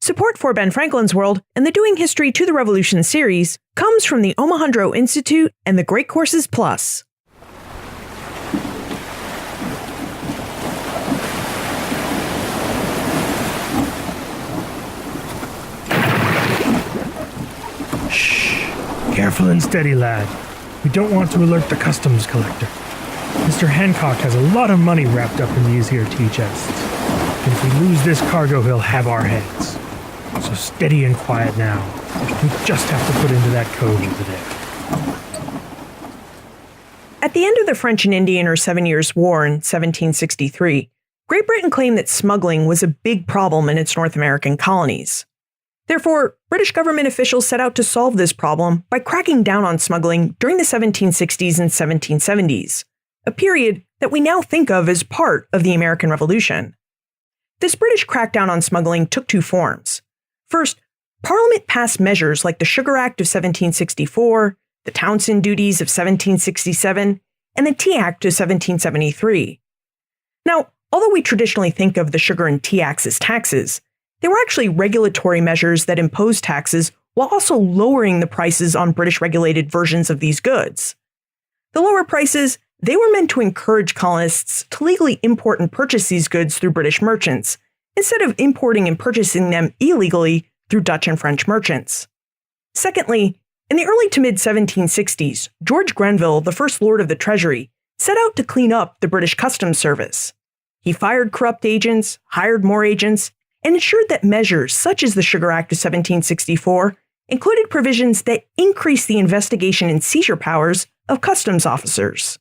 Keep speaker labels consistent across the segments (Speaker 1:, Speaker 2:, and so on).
Speaker 1: Support for Ben Franklin's World and the Doing History to the Revolution series comes from the Omohundro Institute and the Great Courses Plus.
Speaker 2: Shh. Careful and steady, lad. We don't want to alert the customs collector. Mr. Hancock has a lot of money wrapped up in these here tea chests. And if we lose this cargo, he'll have our heads. So steady and quiet now. We just have to put into that code over there.
Speaker 1: At the end of the French and Indian or 7 Years' War in 1763, Great Britain claimed that smuggling was a big problem in its North American colonies. Therefore, British government officials set out to solve this problem by cracking down on smuggling during the 1760s and 1770s, a period that we now think of as part of the American Revolution. This British crackdown on smuggling took two forms. First, Parliament passed measures like the Sugar Act of 1764, the Townshend Duties of 1767, and the Tea Act of 1773. Now, although we traditionally think of the Sugar and Tea Acts as taxes, they were actually regulatory measures that imposed taxes while also lowering the prices on British regulated versions of these goods. The lower prices, they were meant to encourage colonists to legally import and purchase these goods through British merchants, instead of importing and purchasing them illegally through Dutch and French merchants. Secondly, in the early to mid-1760s, George Grenville, the first Lord of the Treasury, set out to clean up the British Customs Service. He fired corrupt agents, hired more agents, and ensured that measures such as the Sugar Act of 1764 included provisions that increased the investigation and seizure powers of customs officers.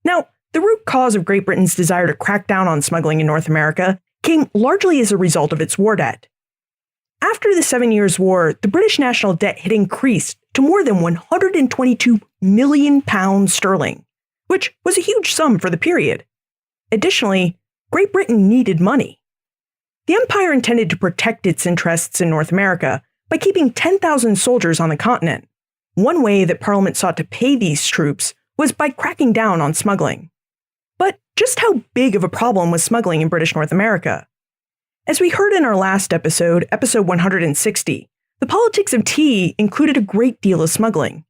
Speaker 1: Now, the root cause of Great Britain's desire to crack down on smuggling in North America came largely as a result of its war debt. After the 7 Years' War, the British national debt had increased to more than £122 million, which was a huge sum for the period. Additionally, Great Britain needed money. The Empire intended to protect its interests in North America by keeping 10,000 soldiers on the continent. One way that Parliament sought to pay these troops was by cracking down on smuggling. But just how big of a problem was smuggling in British North America? As we heard in our last episode, episode 160, the politics of tea included a great deal of smuggling.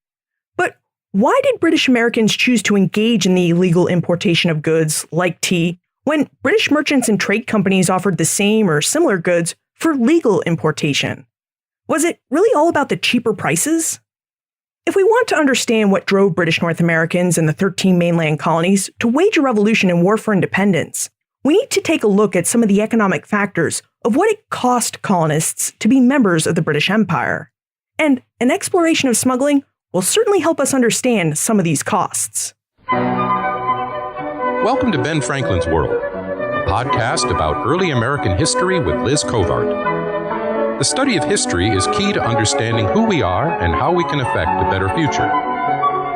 Speaker 1: But why did British Americans choose to engage in the illegal importation of goods, like tea, when British merchants and trade companies offered the same or similar goods for legal importation? Was it really all about the cheaper prices? If we want to understand what drove British North Americans and the 13 mainland colonies to wage a revolution and war for independence, we need to take a look at some of the economic factors of what it cost colonists to be members of the British Empire. And an exploration of smuggling will certainly help us understand some of these costs.
Speaker 3: Welcome to Ben Franklin's World, a podcast about early American history with Liz Covart. The study of history is key to understanding who we are and how we can affect a better future.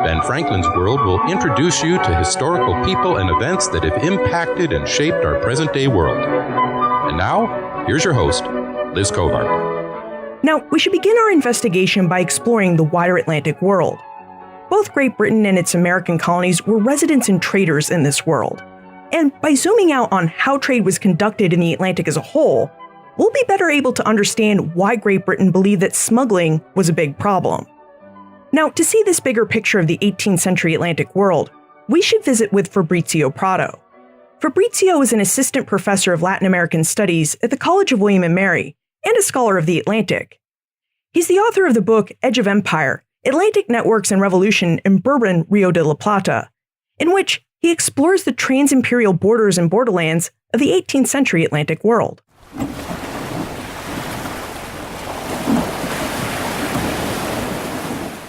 Speaker 3: Ben Franklin's World will introduce you to historical people and events that have impacted and shaped our present-day world. And now, here's your host, Liz Covart.
Speaker 1: Now, we should begin our investigation by exploring the wider Atlantic world. Both Great Britain and its American colonies were residents and traders in this world. And by zooming out on how trade was conducted in the Atlantic as a whole, we'll be better able to understand why Great Britain believed that smuggling was a big problem. Now, to see this bigger picture of the 18th century Atlantic world, we should visit with Fabrício Prado. Fabrício is an assistant professor of Latin American studies at the College of William and Mary and a scholar of the Atlantic. He's the author of the book Edge of Empire, Atlantic Networks and Revolution in Bourbon, Rio de la Plata, in which he explores the trans-imperial borders and borderlands of the 18th century Atlantic world.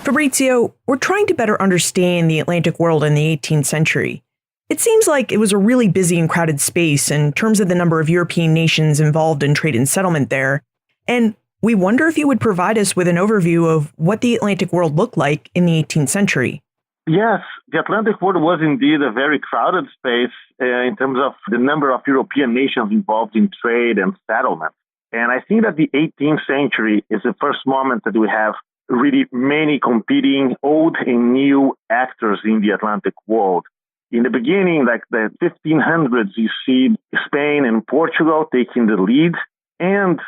Speaker 1: Fabrício, we're trying to better understand the Atlantic world in the 18th century. It seems like it was a really busy and crowded space in terms of the number of European nations involved in trade and settlement there, and we wonder if you would provide us with an overview of what the Atlantic world looked like in the 18th century.
Speaker 4: Yes, the Atlantic world was indeed a very crowded space in terms of the number of European nations involved in trade and settlement. And I think that the 18th century is the first moment that we have really many competing old and new actors in the Atlantic world. In the beginning, like the 1500s, you see Spain and Portugal taking the lead. and,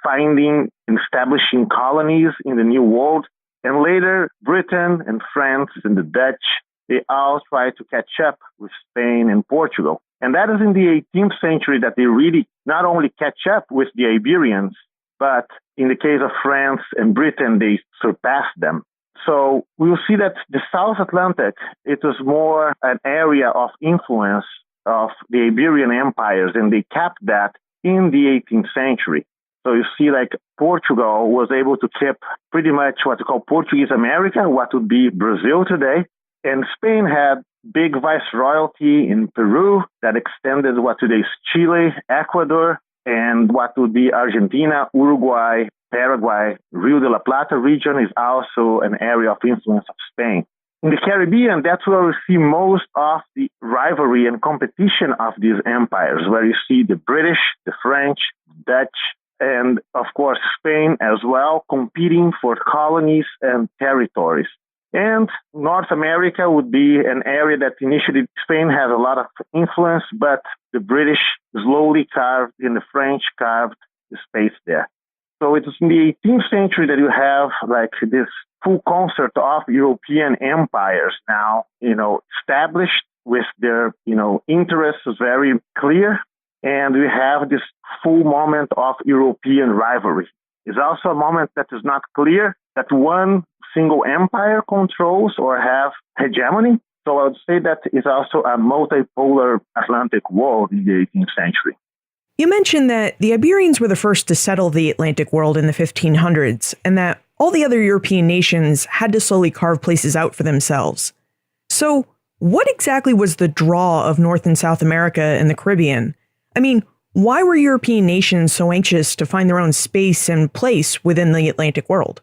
Speaker 4: finding and establishing colonies in the New World. And later, Britain and France and the Dutch, they all tried to catch up with Spain and Portugal. And that is in the 18th century that they really not only catch up with the Iberians, but in the case of France and Britain, they surpassed them. So we'll see that the South Atlantic, it was more an area of influence of the Iberian empires, and they kept that in the 18th century. So you see, like, Portugal was able to keep pretty much what we call Portuguese America, what would be Brazil today. And Spain had big viceroyalty in Peru that extended what today is Chile, Ecuador, and what would be Argentina, Uruguay, Paraguay. Rio de la Plata region is also an area of influence of Spain. In the Caribbean, that's where we see most of the rivalry and competition of these empires, where you see the British, the French, Dutch, and of course Spain as well, competing for colonies and territories. And North America would be an area that initially Spain has a lot of influence, but the British slowly carved and the French carved the space there. So it was in the 18th century that you have like this full concert of European empires now, established with their, interests very clear. And we have this full moment of European rivalry. It's also a moment that is not clear that one single empire controls or have hegemony. So I would say that it's also a multipolar Atlantic world in the 18th century.
Speaker 1: You mentioned that the Iberians were the first to settle the Atlantic world in the 1500s, and that all the other European nations had to slowly carve places out for themselves. So what exactly was the draw of North and South America and the Caribbean? I mean, why were European nations so anxious to find their own space and place within the Atlantic world?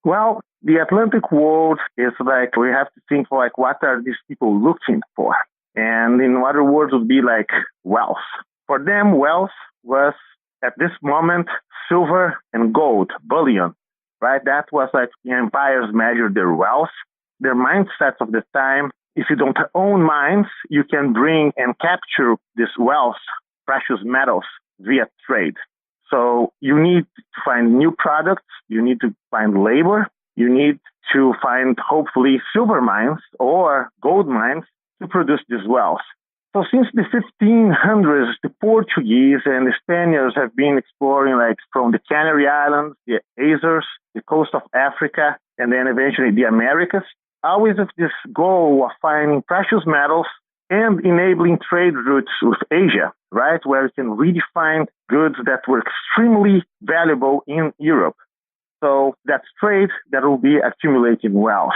Speaker 4: Well, the Atlantic world is like, we have to think like, what are these people looking for? And in other words, would be like wealth. For them, wealth was, at this moment, silver and gold, bullion, right? That was like the empires measured their wealth. Their mindsets of the time, if you don't own mines, you can bring and capture this wealth, precious metals, via trade. So you need to find new products, you need to find labor, you need to find, hopefully, silver mines or gold mines to produce this wealth. So since the 1500s, the Portuguese and the Spaniards have been exploring like from the Canary Islands, the Azores, the coast of Africa, and then eventually the Americas, always with this goal of finding precious metals and enabling trade routes with Asia, right, where you can really find goods that were extremely valuable in Europe. So that's trade that will be accumulating wealth.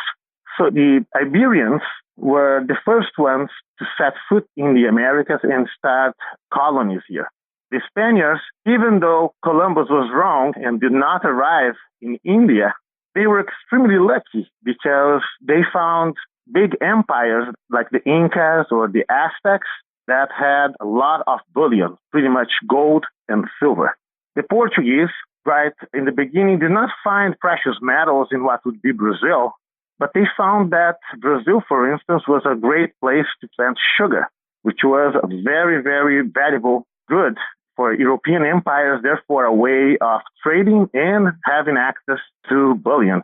Speaker 4: So the Iberians were the first ones to set foot in the Americas and start colonies here. The Spaniards, even though Columbus was wrong and did not arrive in India, they were extremely lucky because they found big empires like the Incas or the Aztecs that had a lot of bullion, pretty much gold and silver. The Portuguese, right, in the beginning did not find precious metals in what would be Brazil, but they found that Brazil, for instance, was a great place to plant sugar, which was a very, very valuable good for European empires, therefore a way of trading and having access to bullion.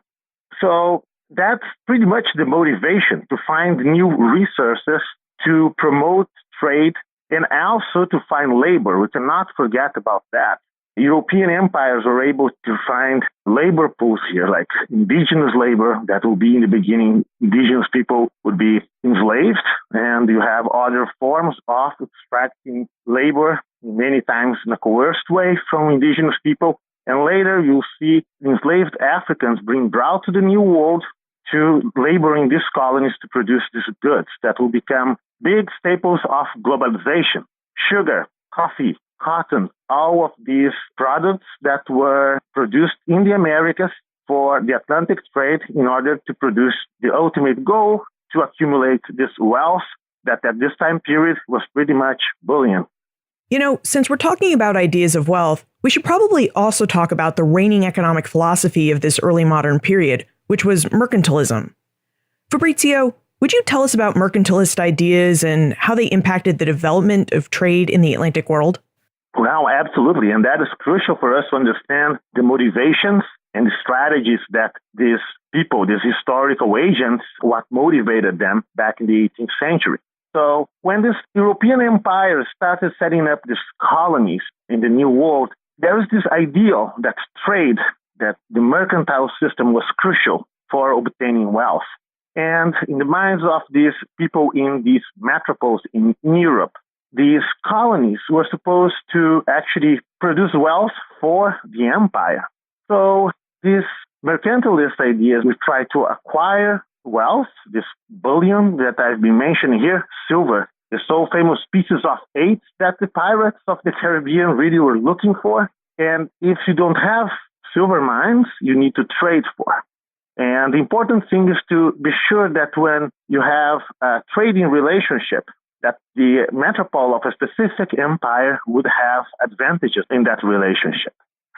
Speaker 4: So that's pretty much the motivation, to find new resources, to promote trade, and also to find labor. We cannot forget about that. European empires were able to find labor pools here, like indigenous labor that will be in the beginning. Indigenous people would be enslaved, and you have other forms of extracting labor, many times in a coerced way from indigenous people. And later you'll see enslaved Africans being brought to the New World to labor in these colonies to produce these goods that will become big staples of globalization. Sugar, coffee, cotton, all of these products that were produced in the Americas for the Atlantic trade in order to produce the ultimate goal to accumulate this wealth that at this time period was pretty much bullion.
Speaker 1: Since we're talking about ideas of wealth, we should probably also talk about the reigning economic philosophy of this early modern period, which was mercantilism. Fabrizio, would you tell us about mercantilist ideas and how they impacted the development of trade in the Atlantic world?
Speaker 4: Well, absolutely. And that is crucial for us to understand the motivations and the strategies that these people, these historical agents, what motivated them back in the 18th century. So when this European empire started setting up these colonies in the New World, there was this ideal that trade, that the mercantile system was crucial for obtaining wealth. And in the minds of these people in these metropoles in Europe, these colonies were supposed to actually produce wealth for the empire. So these mercantilist ideas, we try to acquire wealth, this bullion that I've been mentioning here, silver, the so famous pieces of eight that the pirates of the Caribbean really were looking for. And if you don't have silver mines, you need to trade for. And the important thing is to be sure that when you have a trading relationship, that the metropole of a specific empire would have advantages in that relationship.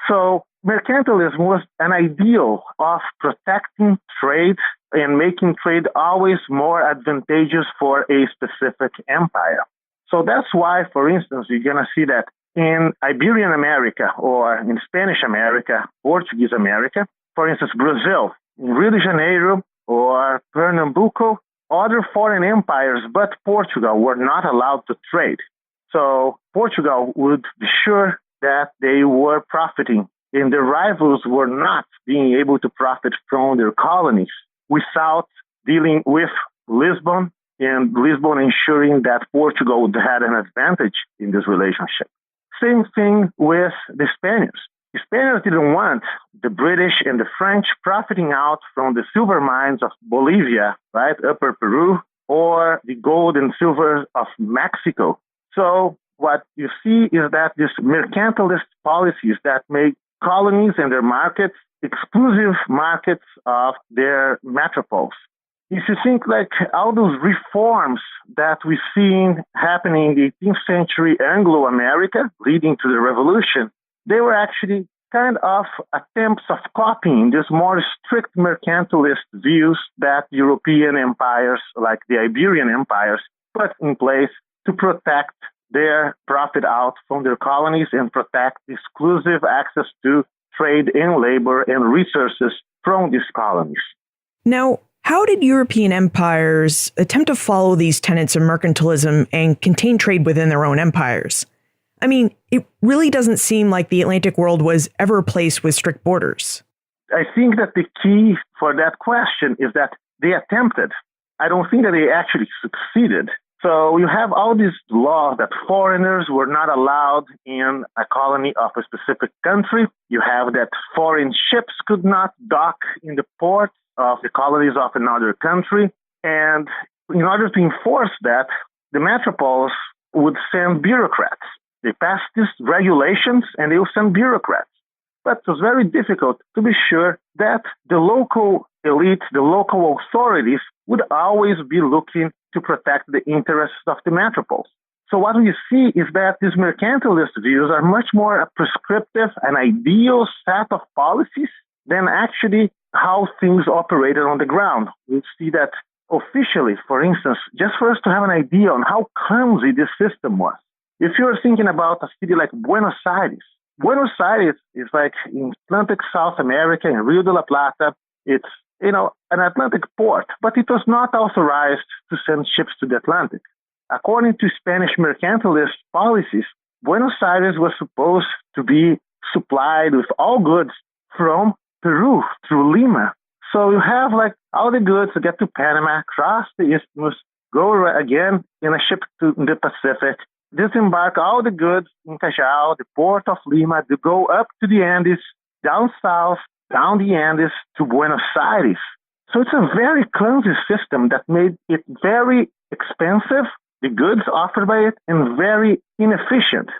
Speaker 4: So mercantilism was an ideal of protecting trade and making trade always more advantageous for a specific empire. So that's why, for instance, you're going to see that in Iberian America or in Spanish America, Portuguese America, for instance, Brazil, in Rio de Janeiro or Pernambuco, other foreign empires but Portugal were not allowed to trade. So Portugal would be sure that they were profiting and their rivals were not being able to profit from their colonies without dealing with Lisbon and Lisbon ensuring that Portugal had an advantage in this relationship. Same thing with the Spaniards. The Spaniards didn't want the British and the French profiting out from the silver mines of Bolivia, right, Upper Peru, or the gold and silver of Mexico. So what you see is that these mercantilist policies that make colonies and their markets exclusive markets of their metropoles. If you think like all those reforms that we've seen happening in the 18th century Anglo-America leading to the revolution, they were actually kind of attempts of copying these more strict mercantilist views that European empires, like the Iberian empires, put in place to protect their profit out from their colonies and protect exclusive access to trade and labor and resources from these colonies.
Speaker 1: Now, how did European empires attempt to follow these tenets of mercantilism and contain trade within their own empires? I mean, it really doesn't seem like the Atlantic world was ever a place with strict borders.
Speaker 4: I think that the key for that question is that they attempted. I don't think that they actually succeeded. So you have all these laws that foreigners were not allowed in a colony of a specific country. You have that foreign ships could not dock in the ports of the colonies of another country. And in order to enforce that, the metropoles would send bureaucrats. They passed these regulations and they would send bureaucrats. But it was very difficult to be sure that the local elite, the local authorities would always be looking to protect the interests of the metropoles. So what we see is that these mercantilist views are much more prescriptive and ideal set of policies than actually how things operated on the ground. We see that officially, for instance, just for us to have an idea on how clumsy this system was. If you're thinking about a city like Buenos Aires is like in Atlantic South America, in Rio de la Plata. It's, an Atlantic port, but it was not authorized to send ships to the Atlantic. According to Spanish mercantilist policies, Buenos Aires was supposed to be supplied with all goods from Peru through Lima. So you have like all the goods to get to Panama, cross the isthmus, go again in a ship to the Pacific, disembark all the goods in Callao, the port of Lima, to go up to the Andes, down south, down the Andes to Buenos Aires. So it's a very clumsy system that made it very expensive, the goods offered by it, and very inefficient.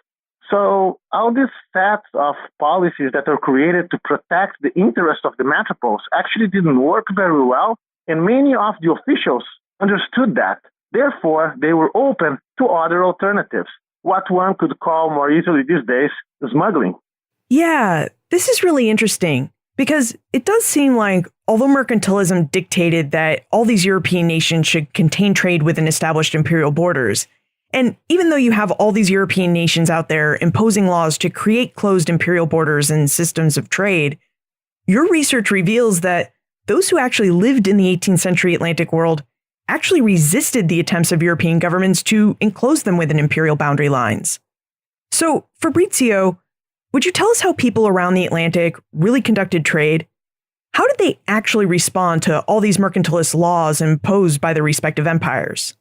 Speaker 4: So all these sets of policies that are created to protect the interests of the metropoles actually didn't work very well, and many of the officials understood that. Therefore, they were open to other alternatives, what one could call more easily these days smuggling.
Speaker 1: Yeah, this is really interesting because it does seem like although mercantilism dictated that all these European nations should contain trade within established imperial borders, And even though you have all these European nations out there imposing laws to create closed imperial borders and systems of trade, your research reveals that those who actually lived in the 18th century Atlantic world actually resisted the attempts of European governments to enclose them within imperial boundary lines. So, Fabrizio, would you tell us how people around the Atlantic really conducted trade? How did they actually respond to all these mercantilist laws imposed by their respective empires?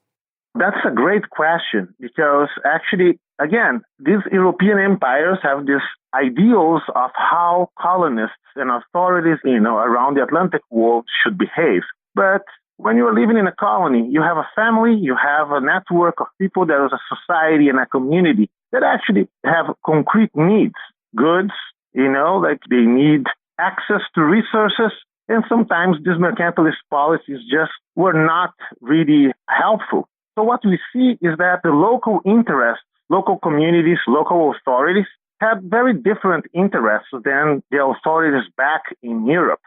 Speaker 4: That's a great question because actually, again, these European empires have these ideals of how colonists and authorities, around the Atlantic world should behave. But when you're living in a colony, you have a family, you have a network of people, there is a society and a community that actually have concrete needs, goods, like they need access to resources. And sometimes these mercantilist policies just were not really helpful. So what we see is that the local interests, local communities, local authorities had very different interests than the authorities back in Europe.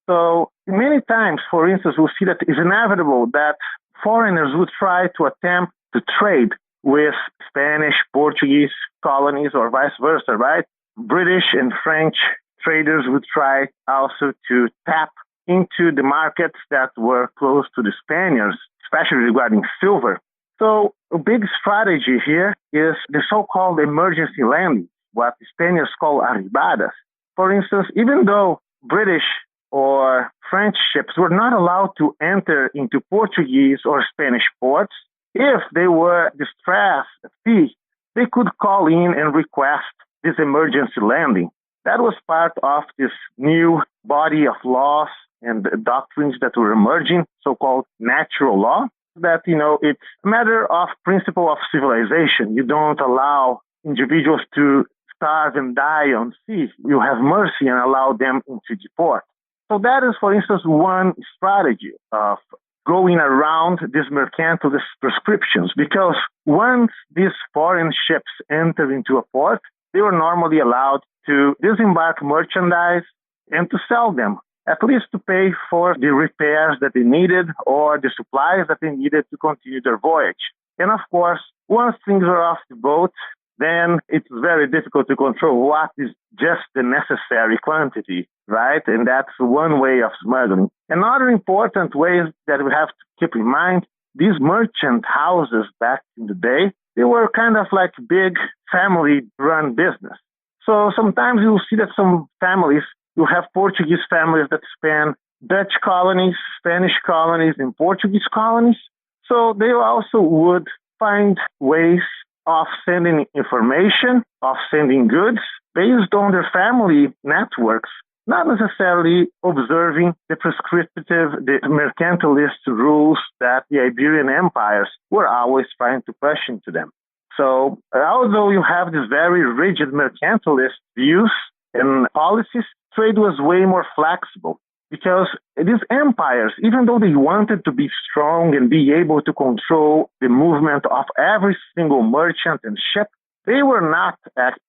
Speaker 4: So many times, for instance, we'll see that it's inevitable that foreigners would try to attempt to trade with Spanish, Portuguese colonies or vice versa, right? British and French traders would try also to tap into the markets that were close to the Spaniards, especially regarding silver. So a big strategy here is the so-called emergency landing, what the Spaniards call arribadas. For instance, even though British or French ships were not allowed to enter into Portuguese or Spanish ports, if they were distressed at sea, they could call in and request this emergency landing. That was part of this new body of laws and doctrines that were emerging, so-called natural law, that, it's a matter of principle of civilization. You don't allow individuals to starve and die on sea. You have mercy and allow them into the port. So that is, for instance, one strategy of going around these mercantilist prescriptions, because once these foreign ships enter into a port, they were normally allowed to disembark merchandise and to sell them, at least to pay for the repairs that they needed or the supplies that they needed to continue their voyage. And of course, once things are off the boat, then it's very difficult to control what is just the necessary quantity, right? And that's one way of smuggling. Another important way that we have to keep in mind, these merchant houses back in the day, they were kind of like big family-run business. So sometimes you'll see that some families, you have Portuguese families that span Dutch colonies, Spanish colonies, and Portuguese colonies. So they also would find ways of sending information, of sending goods based on their family networks, not necessarily observing the the mercantilist rules that the Iberian empires were always trying to push into them. So although you have these very rigid mercantilist views and policies, trade was way more flexible because these empires, even though they wanted to be strong and be able to control the movement of every single merchant and ship, they were not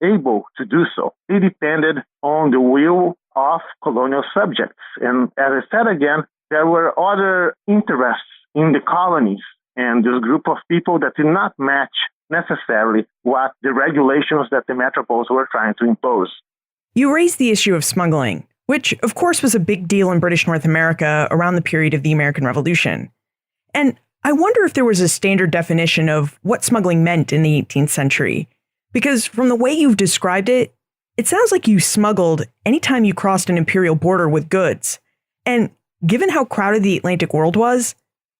Speaker 4: able to do so. They depended on the will of colonial subjects. And as I said again, there were other interests in the colonies and this group of people that did not match necessarily what the regulations that the metropoles were trying to impose.
Speaker 1: You raised the issue of smuggling, which of course was a big deal in British North America around the period of the American Revolution. And I wonder if there was a standard definition of what smuggling meant in the 18th century. Because from the way you've described it, it sounds like you smuggled anytime you crossed an imperial border with goods. And given how crowded the Atlantic world was,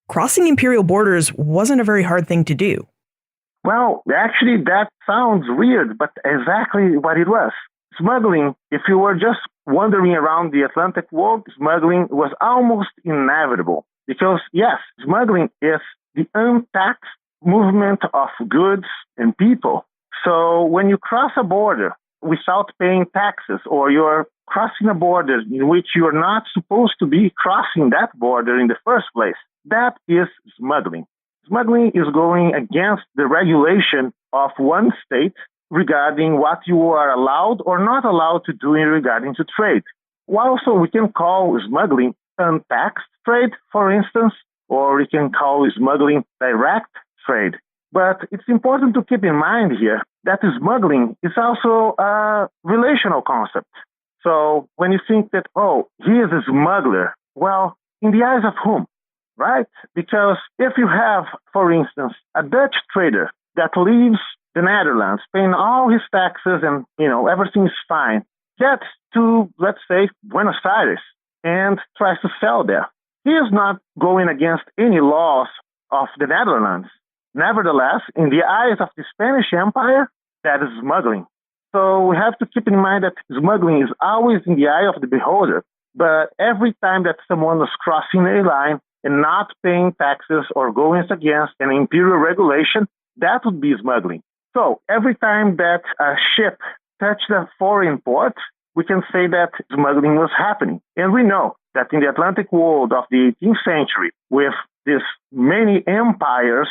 Speaker 1: crossing imperial borders wasn't a very hard thing to do.
Speaker 4: Well, actually, that sounds weird, but exactly what it was. Smuggling, if you were just wandering around the Atlantic world, smuggling was almost inevitable. Because, yes, smuggling is the untaxed movement of goods and people. So when you cross a border without paying taxes, or you're crossing a border in which you're not supposed to be crossing that border in the first place, that is smuggling. Smuggling is going against the regulation of one state regarding what you are allowed or not allowed to do in regarding to trade. Also, we can call smuggling untaxed trade, for instance, or we can call smuggling direct trade. But it's important to keep in mind here that smuggling is also a relational concept. So when you think that, oh, he is a smuggler, well, in the eyes of whom, right? Because if you have, for instance, a Dutch trader that leaves the Netherlands, paying all his taxes and, everything is fine, gets to, let's say, Buenos Aires and tries to sell there. He is not going against any laws of the Netherlands. Nevertheless, in the eyes of the Spanish Empire, that is smuggling. So we have to keep in mind that smuggling is always in the eye of the beholder. But every time that someone is crossing a line and not paying taxes or going against an imperial regulation, that would be smuggling. So every time that a ship touched a foreign port, we can say that smuggling was happening. And we know that in the Atlantic world of the 18th century, with these many empires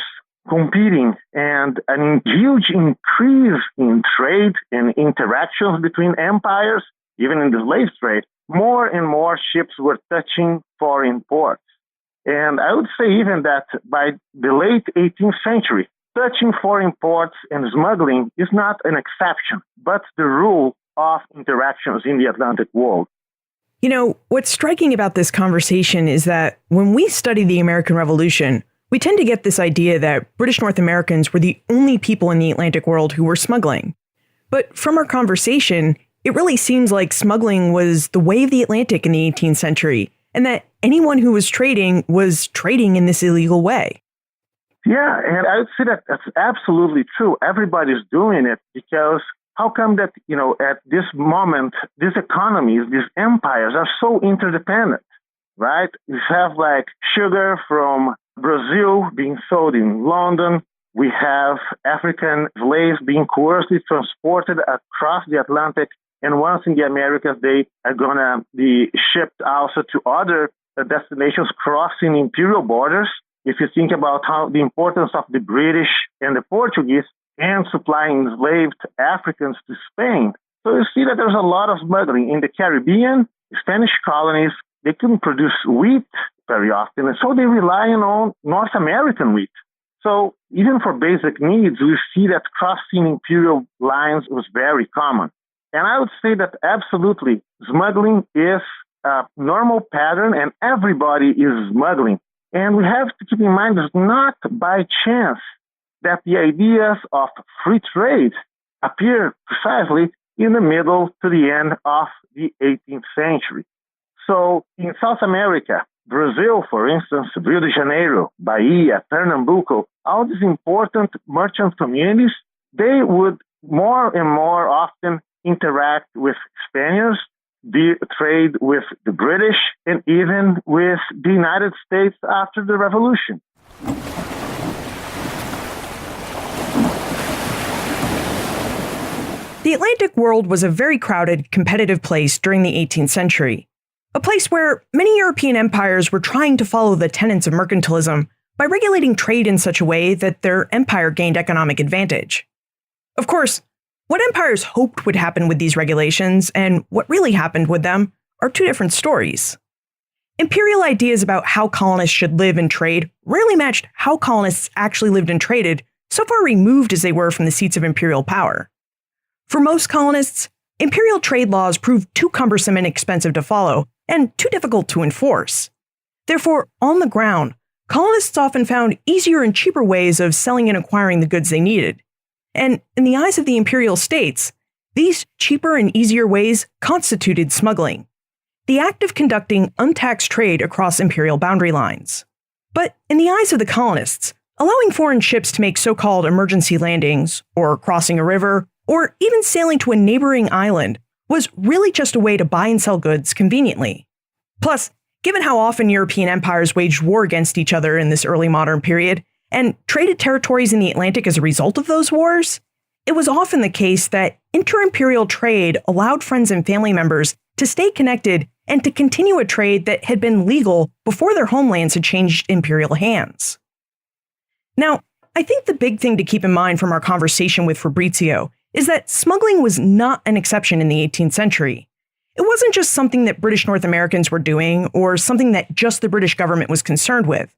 Speaker 4: competing and a huge increase in trade and interactions between empires, even in the slave trade, more and more ships were touching foreign ports. And I would say even that by the late 18th century, touching foreign ports and smuggling is not an exception, but the rule of interactions in the Atlantic world.
Speaker 1: What's striking about this conversation is that when we study the American Revolution, we tend to get this idea that British North Americans were the only people in the Atlantic world who were smuggling. But from our conversation, it really seems like smuggling was the way of the Atlantic in the 18th century, and that anyone who was trading in this illegal way.
Speaker 4: Yeah, and I would say that that's absolutely true. Everybody's doing it because how come that, at this moment, these economies, these empires are so interdependent, right? You have like sugar from Brazil being sold in London. We have African slaves being coercively transported across the Atlantic. And once in the Americas, they are going to be shipped also to other destinations crossing imperial borders. If you think about how the importance of the British and the Portuguese and supplying enslaved Africans to Spain. So you see that there's a lot of smuggling in the Caribbean, Spanish colonies. They couldn't produce wheat very often, and so they rely on North American wheat. So even for basic needs, we see that crossing imperial lines was very common. And I would say that absolutely smuggling is a normal pattern and everybody is smuggling. And we have to keep in mind it's not by chance that the ideas of free trade appear precisely in the middle to the end of the 18th century. So in South America, Brazil, for instance, Rio de Janeiro, Bahia, Pernambuco, all these important merchant communities, they would more and more often interact with Spaniards, trade with the British, and even with the United States after the Revolution.
Speaker 1: The Atlantic world was a very crowded, competitive place during the 18th century. A place where many European empires were trying to follow the tenets of mercantilism by regulating trade in such a way that their empire gained economic advantage. Of course, what empires hoped would happen with these regulations and what really happened with them are two different stories. Imperial ideas about how colonists should live and trade rarely matched how colonists actually lived and traded, so far removed as they were from the seats of imperial power. For most colonists, imperial trade laws proved too cumbersome and expensive to follow, and too difficult to enforce. Therefore, on the ground, colonists often found easier and cheaper ways of selling and acquiring the goods they needed. And in the eyes of the imperial states, these cheaper and easier ways constituted smuggling, the act of conducting untaxed trade across imperial boundary lines. But in the eyes of the colonists, allowing foreign ships to make so-called emergency landings, or crossing a river, or even sailing to a neighboring island was really just a way to buy and sell goods conveniently. Plus, given how often European empires waged war against each other in this early modern period, and traded territories in the Atlantic as a result of those wars, it was often the case that inter-imperial trade allowed friends and family members to stay connected and to continue a trade that had been legal before their homelands had changed imperial hands. Now, I think the big thing to keep in mind from our conversation with Fabrício is that smuggling was not an exception in the 18th century. It wasn't just something that British North Americans were doing or something that just the British government was concerned with.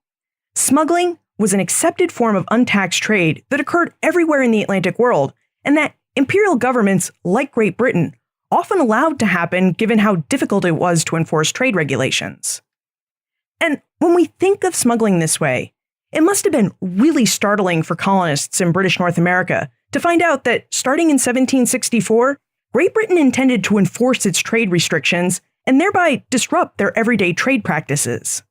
Speaker 1: Smuggling was an accepted form of untaxed trade that occurred everywhere in the Atlantic world, and that imperial governments, like Great Britain, often allowed to happen given how difficult it was to enforce trade regulations. And when we think of smuggling this way, it must have been really startling for colonists in British North America to find out that starting in 1764, Great Britain intended to enforce its trade restrictions and thereby disrupt their everyday trade practices.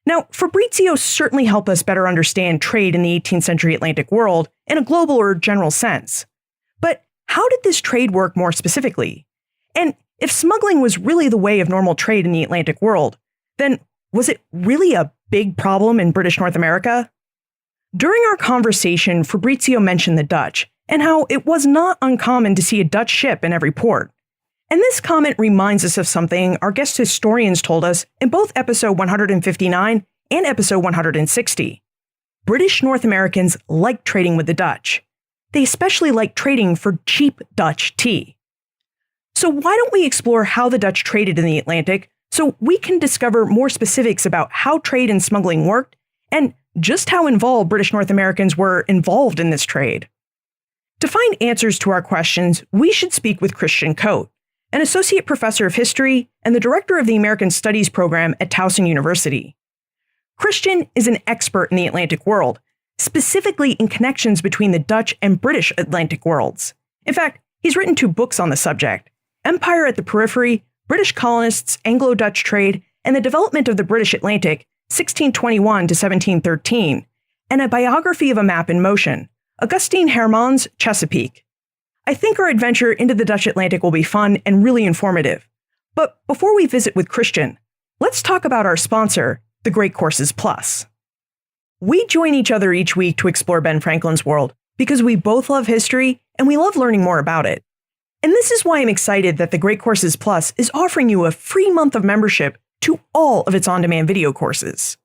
Speaker 1: Now, Fabrizio certainly helped us better understand trade in the 18th century Atlantic world in a global or general sense. But how did this trade work more specifically? And if smuggling was really the way of normal trade in the Atlantic world, then was it really a big problem in British North America? During our conversation, Fabrizio mentioned the Dutch and how it was not uncommon to see a Dutch ship in every port. And this comment reminds us of something our guest historians told us in both episode 159 and episode 160. British North Americans liked trading with the Dutch. They especially liked trading for cheap Dutch tea. So why don't we explore how the Dutch traded in the Atlantic so we can discover more specifics about how trade and smuggling worked and just how involved British North Americans were involved in this trade. To find answers to our questions, we should speak with Christian Koot, an associate professor of history and the director of the American Studies program at Towson University. Christian is an expert in the Atlantic world, specifically in connections between the Dutch and British Atlantic worlds. In fact, he's written 2 books on the subject, Empire at the Periphery, British Colonists, Anglo-Dutch Trade, and the Development of the British Atlantic, 1621 to 1713, and a biography of a map in motion, Augustine Hermann's Chesapeake. I think our adventure into the Dutch Atlantic will be fun and really informative. But before we visit with Christian, let's talk about our sponsor, the Great Courses Plus. We join each other each week to explore Ben Franklin's world because we both love history and we love learning more about it. And this is why I'm excited that the Great Courses Plus is offering you a free month of membership to all of its on-demand video courses.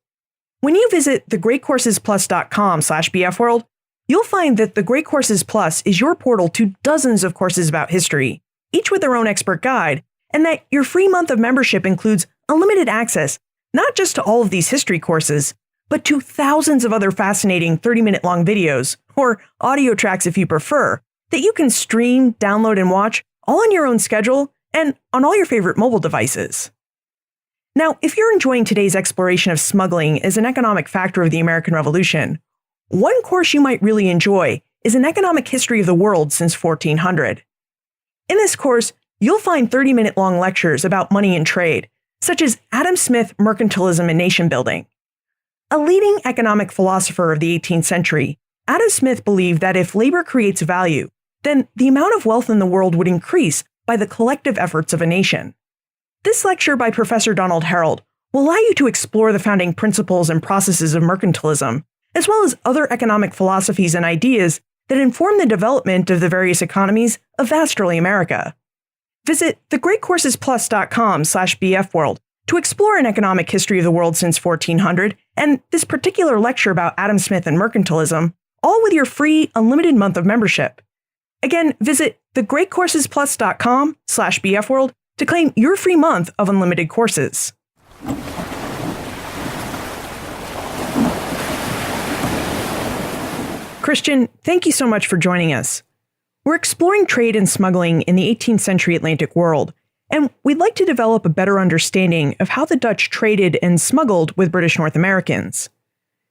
Speaker 1: When you visit thegreatcoursesplus.com/bfworld, you'll find that the Great Courses Plus is your portal to dozens of courses about history, each with their own expert guide, and that your free month of membership includes unlimited access, not just to all of these history courses, but to thousands of other fascinating 30-minute long videos, or audio tracks if you prefer, that you can stream, download, and watch all on your own schedule and on all your favorite mobile devices. Now, if you're enjoying today's exploration of smuggling as an economic factor of the American Revolution, one course you might really enjoy is an economic history of the world since 1400. In this course, you'll find 30-minute long lectures about money and trade, such as Adam Smith, Mercantilism and Nation Building. A leading economic philosopher of the 18th century, Adam Smith believed that if labor creates value, then the amount of wealth in the world would increase by the collective efforts of a nation. This lecture by Professor Donald Harold will allow you to explore the founding principles and processes of mercantilism, as well as other economic philosophies and ideas that inform the development of the various economies of vast early America. Visit thegreatcoursesplus.com/bfworld to explore an economic history of the world since 1400 and this particular lecture about Adam Smith and mercantilism, all with your free unlimited month of membership. Again, visit thegreatcoursesplus.com/bfworld to claim your free month of unlimited courses. Christian, thank you so much for joining us. We're exploring trade and smuggling in the 18th century Atlantic world, and we'd like to develop a better understanding of how the Dutch traded and smuggled with British North Americans.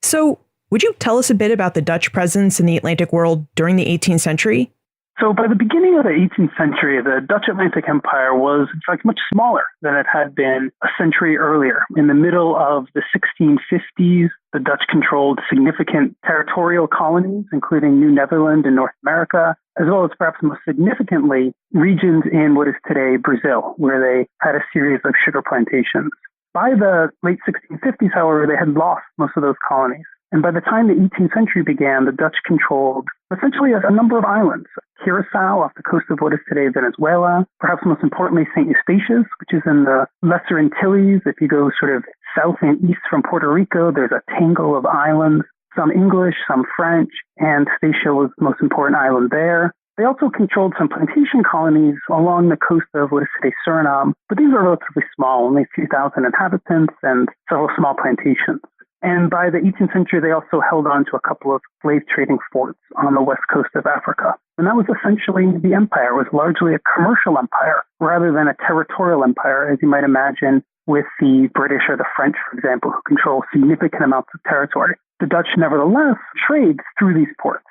Speaker 1: So, would you tell us a bit about the Dutch presence in the Atlantic world during the 18th century?
Speaker 5: So by the beginning of the 18th century, the Dutch Atlantic Empire was, in fact, much smaller than it had been a century earlier. In the middle of the 1650s, the Dutch controlled significant territorial colonies, including New Netherland in North America, as well as perhaps most significantly, regions in what is today Brazil, where they had a series of sugar plantations. By the late 1650s, however, they had lost most of those colonies. And by the time the 18th century began, the Dutch controlled essentially a number of islands. Curacao off the coast of what is today Venezuela, perhaps most importantly St. Eustatius, which is in the Lesser Antilles. If you go sort of south and east from Puerto Rico, there's a tangle of islands, some English, some French, and Statia was the most important island there. They also controlled some plantation colonies along the coast of what is today Suriname, but these are relatively small, only a few thousand inhabitants and several small plantations. And by the 18th century, they also held on to a couple of slave trading forts on the west coast of Africa. And that was essentially the empire. It was largely a commercial empire rather than a territorial empire, as you might imagine with the British or the French, for example, who control significant amounts of territory. The Dutch, nevertheless, trade through these ports.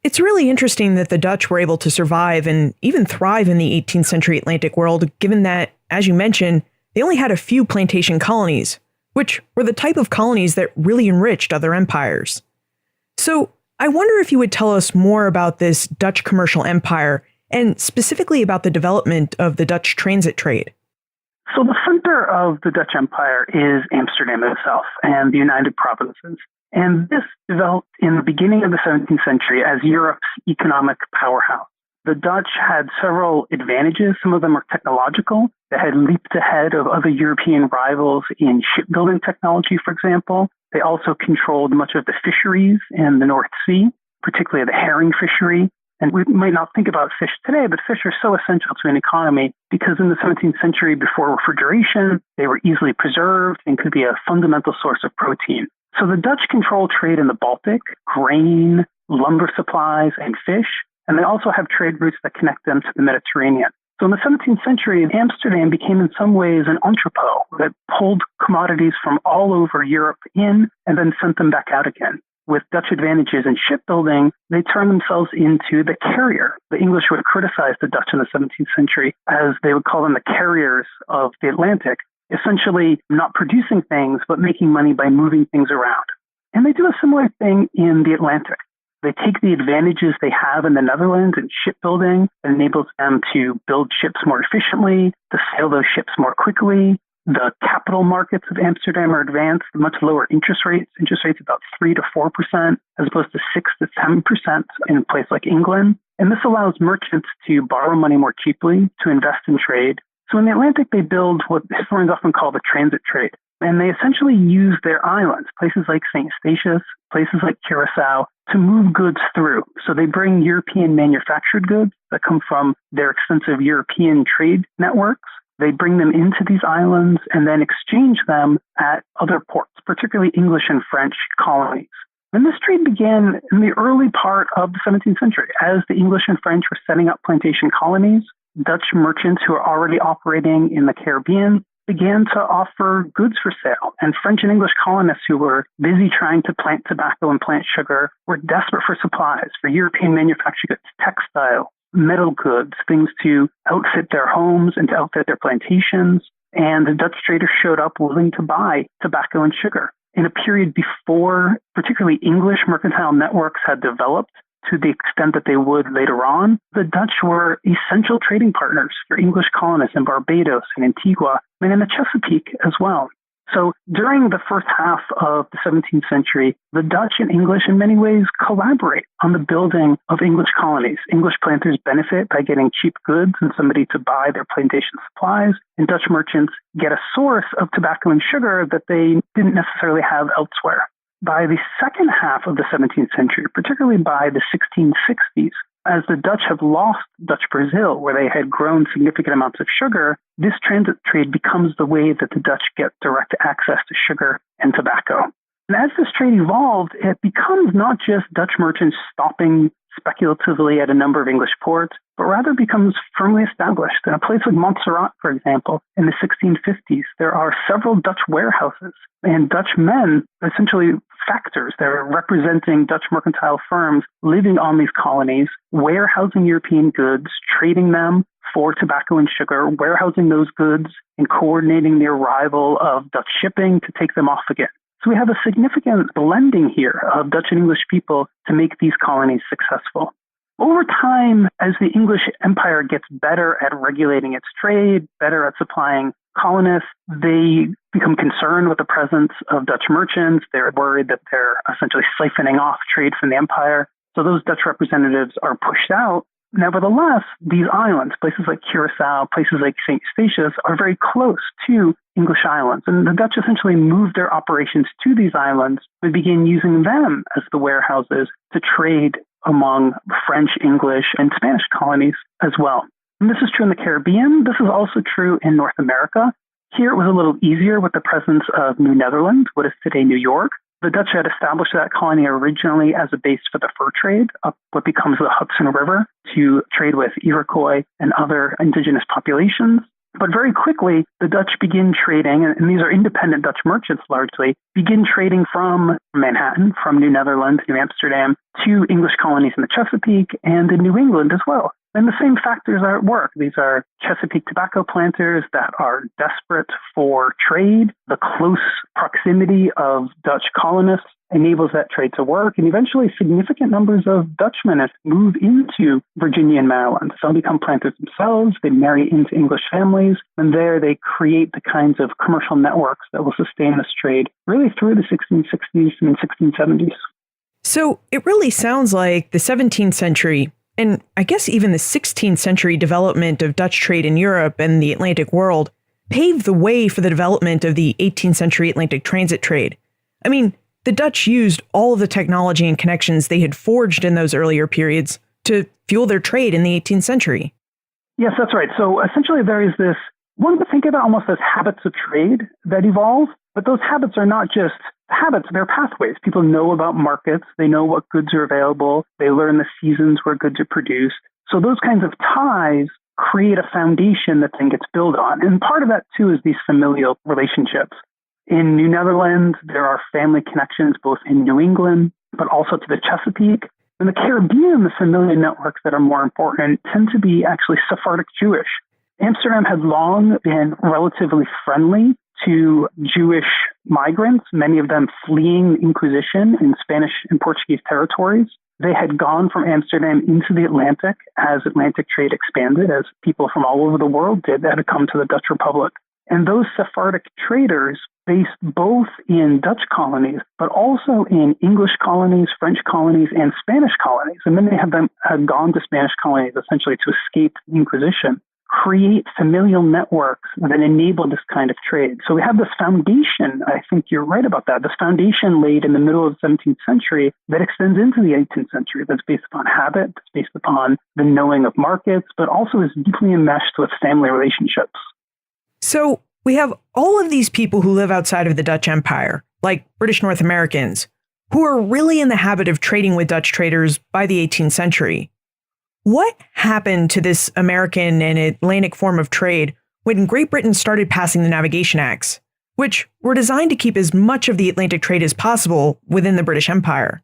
Speaker 1: It's really interesting that the Dutch were able to survive and even thrive in the 18th century Atlantic world, given that, as you mentioned, they only had a few plantation colonies, which were the type of colonies that really enriched other empires. So I wonder if you would tell us more about this Dutch commercial empire and specifically about the development of the Dutch transit trade.
Speaker 5: So the center of the Dutch Empire is Amsterdam itself and the United Provinces. And this developed in the beginning of the 17th century as Europe's economic powerhouse. The Dutch had several advantages. Some of them were technological. They had leaped ahead of other European rivals in shipbuilding technology, for example. They also controlled much of the fisheries in the North Sea, particularly the herring fishery. And we might not think about fish today, but fish are so essential to an economy because in the 17th century, before refrigeration, they were easily preserved and could be a fundamental source of protein. So the Dutch control trade in the Baltic, grain, lumber supplies, and fish. And they also have trade routes that connect them to the Mediterranean. So in the 17th century, Amsterdam became in some ways an entrepot that pulled commodities from all over Europe in and then sent them back out again. With Dutch advantages in shipbuilding, they turned themselves into the carrier. The English would criticize the Dutch in the 17th century as they would call them the carriers of the Atlantic, essentially not producing things, but making money by moving things around. And they do a similar thing in the Atlantic. They take the advantages they have in the Netherlands in shipbuilding. It enables them to build ships more efficiently, to sail those ships more quickly. The capital markets of Amsterdam are advanced, much lower interest rates about 3 to 4%, as opposed to 6 to 7% in a place like England. And this allows merchants to borrow money more cheaply, to invest in trade. So in the Atlantic, they build what historians often call the transit trade. And they essentially use their islands, places like St. Eustatius, places like Curacao, to move goods through. So they bring European manufactured goods that come from their extensive European trade networks. They bring them into these islands and then exchange them at other ports, particularly English and French colonies. And this trade began in the early part of the 17th century. As the English and French were setting up plantation colonies, Dutch merchants who were already operating in the Caribbean began to offer goods for sale. And French and English colonists who were busy trying to plant tobacco and plant sugar were desperate for supplies, for European manufactured goods, textile, metal goods, things to outfit their homes and to outfit their plantations. And the Dutch traders showed up willing to buy tobacco and sugar. In a period before particularly English mercantile networks had developed to the extent that they would later on, the Dutch were essential trading partners for English colonists in Barbados and Antigua and in the Chesapeake as well. So during the first half of the 17th century, the Dutch and English in many ways collaborate on the building of English colonies. English planters benefit by getting cheap goods and somebody to buy their plantation supplies, and Dutch merchants get a source of tobacco and sugar that they didn't necessarily have elsewhere. By the second half of the 17th century, particularly by the 1660s, as the Dutch have lost Dutch Brazil, where they had grown significant amounts of sugar, this transit trade becomes the way that the Dutch get direct access to sugar and tobacco. And as this trade evolved, it becomes not just Dutch merchants stopping speculatively at a number of English ports, but rather becomes firmly established. In a place like Montserrat, for example, in the 1650s, there are several Dutch warehouses, and Dutch men, essentially factors, they're representing Dutch mercantile firms living on these colonies, warehousing European goods, trading them for tobacco and sugar, warehousing those goods, and coordinating the arrival of Dutch shipping to take them off again. So we have a significant blending here of Dutch and English people to make these colonies successful. Over time, as the English Empire gets better at regulating its trade, better at supplying colonists, they become concerned with the presence of Dutch merchants. They're worried that they're essentially siphoning off trade from the empire. So those Dutch representatives are pushed out. Nevertheless, these islands, places like Curacao, places like St. Eustatius, are very close to English islands. And the Dutch essentially moved their operations to these islands and began using them as the warehouses to trade among French, English, and Spanish colonies as well. And this is true in the Caribbean. This is also true in North America. Here it was a little easier with the presence of New Netherlands, what is today New York. The Dutch had established that colony originally as a base for the fur trade up what becomes the Hudson River to trade with Iroquois and other indigenous populations. But very quickly, the Dutch begin trading, and these are independent Dutch merchants largely, begin trading from Manhattan, from New Netherlands, New Amsterdam, to English colonies in the Chesapeake and in New England as well. And the same factors are at work. These are Chesapeake tobacco planters that are desperate for trade. The close proximity of Dutch colonists enables that trade to work. And eventually, significant numbers of Dutchmen move into Virginia and Maryland. Some become planters themselves. They marry into English families. And there they create the kinds of commercial networks that will sustain this trade really through the 1660s and 1670s.
Speaker 1: So it really sounds like the 17th century, and I guess even the 16th century development of Dutch trade in Europe and the Atlantic world paved the way for the development of the 18th century Atlantic transit trade. I mean, the Dutch used all of the technology and connections they had forged in those earlier periods to fuel their trade in the 18th century.
Speaker 5: Yes, that's right. So essentially there is this, one could think of it almost as habits of trade that evolve, but those habits are not just habits, they're pathways. People know about markets, they know what goods are available, they learn the seasons where goods are produced. So those kinds of ties create a foundation that then gets built on. And part of that too is these familial relationships. In New Netherlands, there are family connections both in New England, but also to the Chesapeake. In the Caribbean, the familial networks that are more important tend to be actually Sephardic Jewish. Amsterdam had long been relatively friendly to Jewish migrants, many of them fleeing Inquisition in Spanish and Portuguese territories. They had gone from Amsterdam into the Atlantic as Atlantic trade expanded, as people from all over the world did that had come to the Dutch Republic. And those Sephardic traders, based both in Dutch colonies, but also in English colonies, French colonies, and Spanish colonies, and many of them had gone to Spanish colonies essentially to escape the Inquisition, create familial networks that enable this kind of trade. So we have this foundation, I think you're right about that, this foundation laid in the middle of the 17th century that extends into the 18th century, that's based upon habit, that's based upon the knowing of markets, but also is deeply enmeshed with family relationships.
Speaker 1: So we have all of these people who live outside of the Dutch Empire, like British North Americans, who are really in the habit of trading with Dutch traders by the 18th century. What happened to this American and Atlantic form of trade when Great Britain started passing the Navigation Acts, which were designed to keep as much of the Atlantic trade as possible within the British Empire?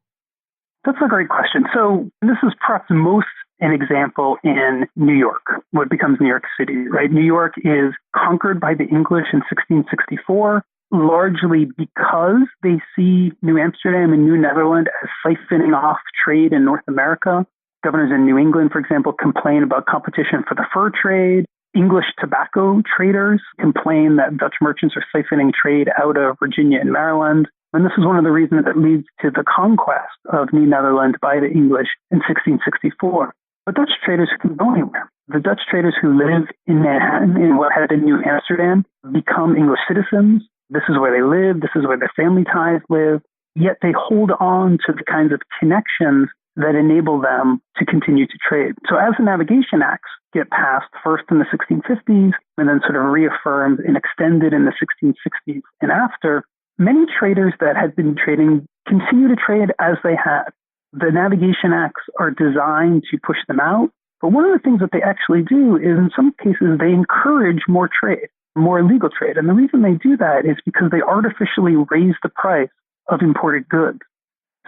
Speaker 5: That's a great question. So this is perhaps most an example in New York, what becomes New York City, right? New York is conquered by the English in 1664, largely because they see New Amsterdam and New Netherland as siphoning off trade in North America. Governors in New England, for example, complain about competition for the fur trade. English tobacco traders complain that Dutch merchants are siphoning trade out of Virginia and Maryland. And this is one of the reasons that leads to the conquest of New Netherland by the English in 1664. But Dutch traders can go anywhere. The Dutch traders who live in Manhattan, in what had been New Amsterdam, become English citizens. This is where they live. This is where their family ties live. Yet they hold on to the kinds of connections that enable them to continue to trade. So as the Navigation Acts get passed first in the 1650s and then sort of reaffirmed and extended in the 1660s and after, many traders that had been trading continue to trade as they had. The Navigation Acts are designed to push them out, but one of the things that they actually do is in some cases they encourage more trade, more illegal trade. And the reason they do that is because they artificially raise the price of imported goods.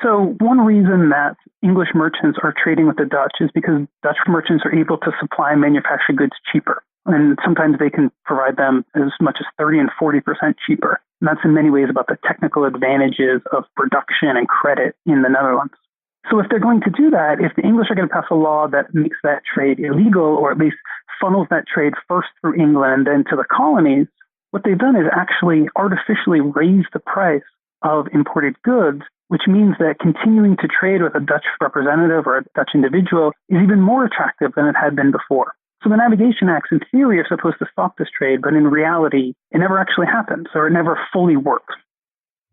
Speaker 5: So one reason that English merchants are trading with the Dutch is because Dutch merchants are able to supply manufactured goods cheaper. And sometimes they can provide them as much as 30 and 40% cheaper. And that's in many ways about the technical advantages of production and credit in the Netherlands. So if they're going to do that, if the English are going to pass a law that makes that trade illegal, or at least funnels that trade first through England and to the colonies, what they've done is actually artificially raise the price of imported goods, which means that continuing to trade with a Dutch representative or a Dutch individual is even more attractive than it had been before. So the Navigation Acts, in theory, are supposed to stop this trade, but in reality, it never actually happens, or it never fully works.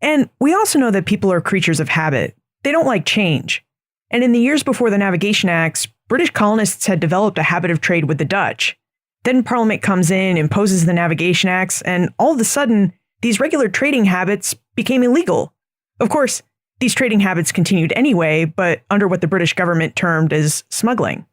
Speaker 1: And we also know that people are creatures of habit. They don't like change. And in the years before the Navigation Acts, British colonists had developed a habit of trade with the Dutch. Then Parliament comes in, imposes the Navigation Acts, and all of a sudden, these regular trading habits became illegal. Of course, these trading habits continued anyway, but under what the British government termed as smuggling.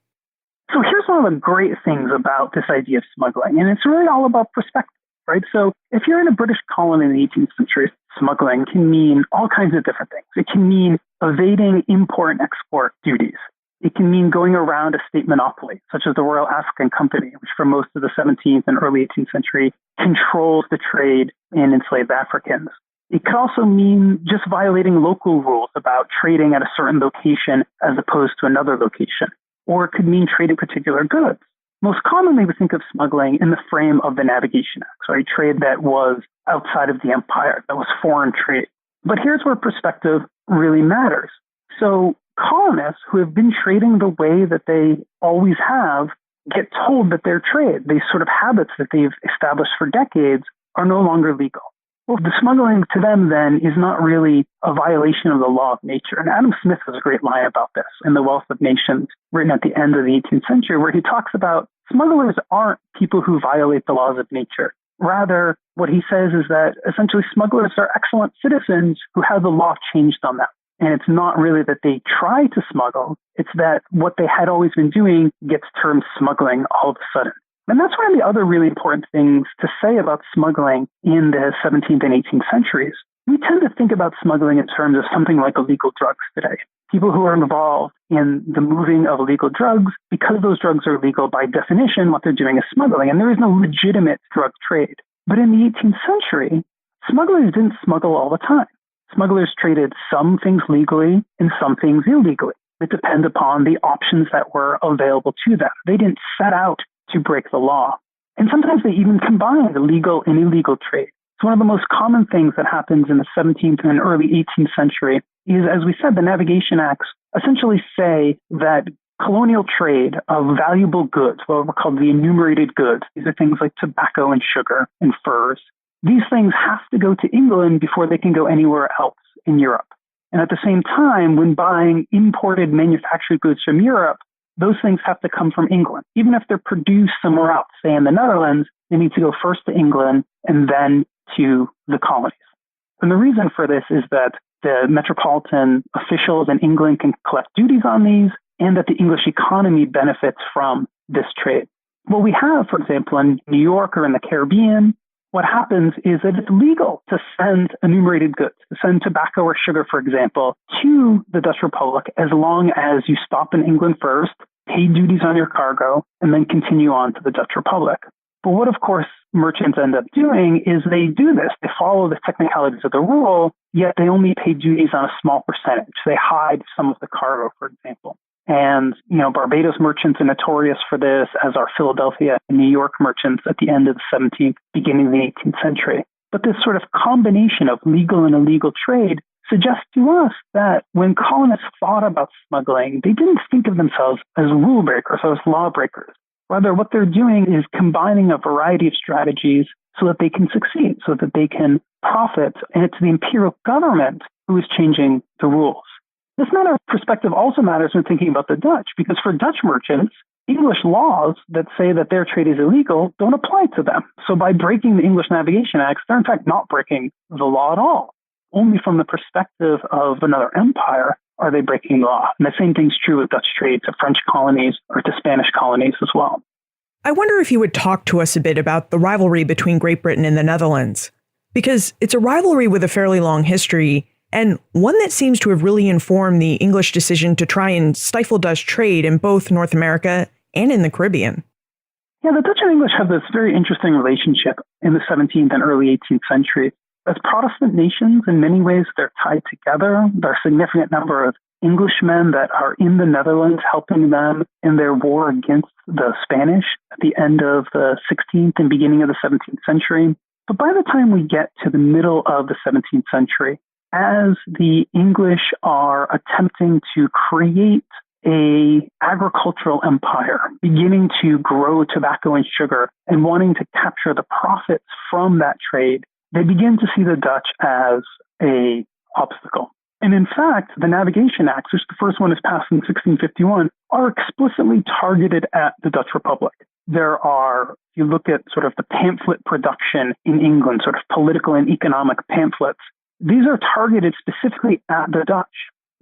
Speaker 5: So here's one of the great things about this idea of smuggling, and it's really all about perspective, right? So if you're in a British colony in the 18th century, smuggling can mean all kinds of different things. It can mean evading import and export duties. It can mean going around a state monopoly, such as the Royal African Company, which for most of the 17th and early 18th century controls the trade in enslaved Africans. It could also mean just violating local rules about trading at a certain location as opposed to another location. Or it could mean trading particular goods. Most commonly, we think of smuggling in the frame of the Navigation Acts, right? Trade that was outside of the empire, that was foreign trade. But here's where perspective really matters. So colonists who have been trading the way that they always have get told that their trade, these sort of habits that they've established for decades, are no longer legal. Well, the smuggling to them then is not really a violation of the law of nature. And Adam Smith has a great line about this in The Wealth of Nations, written at the end of the 18th century, where he talks about smugglers aren't people who violate the laws of nature. Rather, what he says is that essentially smugglers are excellent citizens who have the law changed on them. And it's not really that they try to smuggle, it's that what they had always been doing gets termed smuggling all of a sudden. And that's one of the other really important things to say about smuggling in the 17th and 18th centuries. We tend to think about smuggling in terms of something like illegal drugs today. People who are involved in the moving of illegal drugs, because those drugs are legal by definition, what they're doing is smuggling, and there is no legitimate drug trade. But in the 18th century, smugglers didn't smuggle all the time. Smugglers traded some things legally and some things illegally. It depended upon the options that were available to them. They didn't set out to break the law. And sometimes they even combined legal and illegal trade. So one of the most common things that happens in the 17th and early 18th century is, as we said, the Navigation Acts essentially say that colonial trade of valuable goods, what were called the enumerated goods, these are things like tobacco and sugar and furs, these things have to go to England before they can go anywhere else in Europe. And at the same time, when buying imported manufactured goods from Europe, those things have to come from England. Even if they're produced somewhere else, say in the Netherlands, they need to go first to England and then to the colonies. And the reason for this is that the metropolitan officials in England can collect duties on these, and that the English economy benefits from this trade. What we have, for example, in New York or in the Caribbean, what happens is that it's legal to send enumerated goods, to send tobacco or sugar, for example, to the Dutch Republic as long as you stop in England first, pay duties on your cargo, and then continue on to the Dutch Republic. But what, of course, merchants end up doing is they do this. They follow the technicalities of the rule, yet they only pay duties on a small percentage. They hide some of the cargo, for example. And, Barbados merchants are notorious for this, as are Philadelphia and New York merchants at the end of the 17th, beginning of the 18th century. But this sort of combination of legal and illegal trade suggests to us that when colonists thought about smuggling, they didn't think of themselves as rule breakers or as lawbreakers. Rather, what they're doing is combining a variety of strategies so that they can succeed, so that they can profit. And it's the imperial government who is changing the rules. This matter of perspective also matters when thinking about the Dutch, because for Dutch merchants, English laws that say that their trade is illegal don't apply to them. So by breaking the English Navigation Acts, they're in fact not breaking the law at all. Only from the perspective of another empire are they breaking the law. And the same thing's true with Dutch trade to French colonies or to Spanish colonies as well.
Speaker 1: I wonder if you would talk to us a bit about the rivalry between Great Britain and the Netherlands, because it's a rivalry with a fairly long history, and one that seems to have really informed the English decision to try and stifle Dutch trade in both North America and in the Caribbean.
Speaker 5: Yeah, the Dutch and English have this very interesting relationship in the 17th and early 18th century. As Protestant nations, in many ways, they're tied together. There are a significant number of Englishmen that are in the Netherlands helping them in their war against the Spanish at the end of the 16th and beginning of the 17th century. But by the time we get to the middle of the 17th century, as the English are attempting to create an agricultural empire, beginning to grow tobacco and sugar, and wanting to capture the profits from that trade, they begin to see the Dutch as an obstacle. And in fact, the Navigation Acts, which the first one is passed in 1651, are explicitly targeted at the Dutch Republic. There are, if you look at sort of the pamphlet production in England, sort of political and economic pamphlets, these are targeted specifically at the Dutch.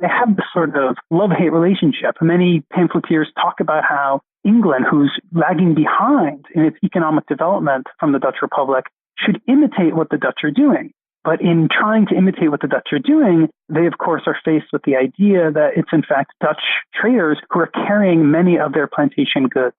Speaker 5: They have this sort of love-hate relationship. Many pamphleteers talk about how England, who's lagging behind in its economic development from the Dutch Republic, should imitate what the Dutch are doing. But in trying to imitate what the Dutch are doing, they, of course, are faced with the idea that it's, in fact, Dutch traders who are carrying many of their plantation goods.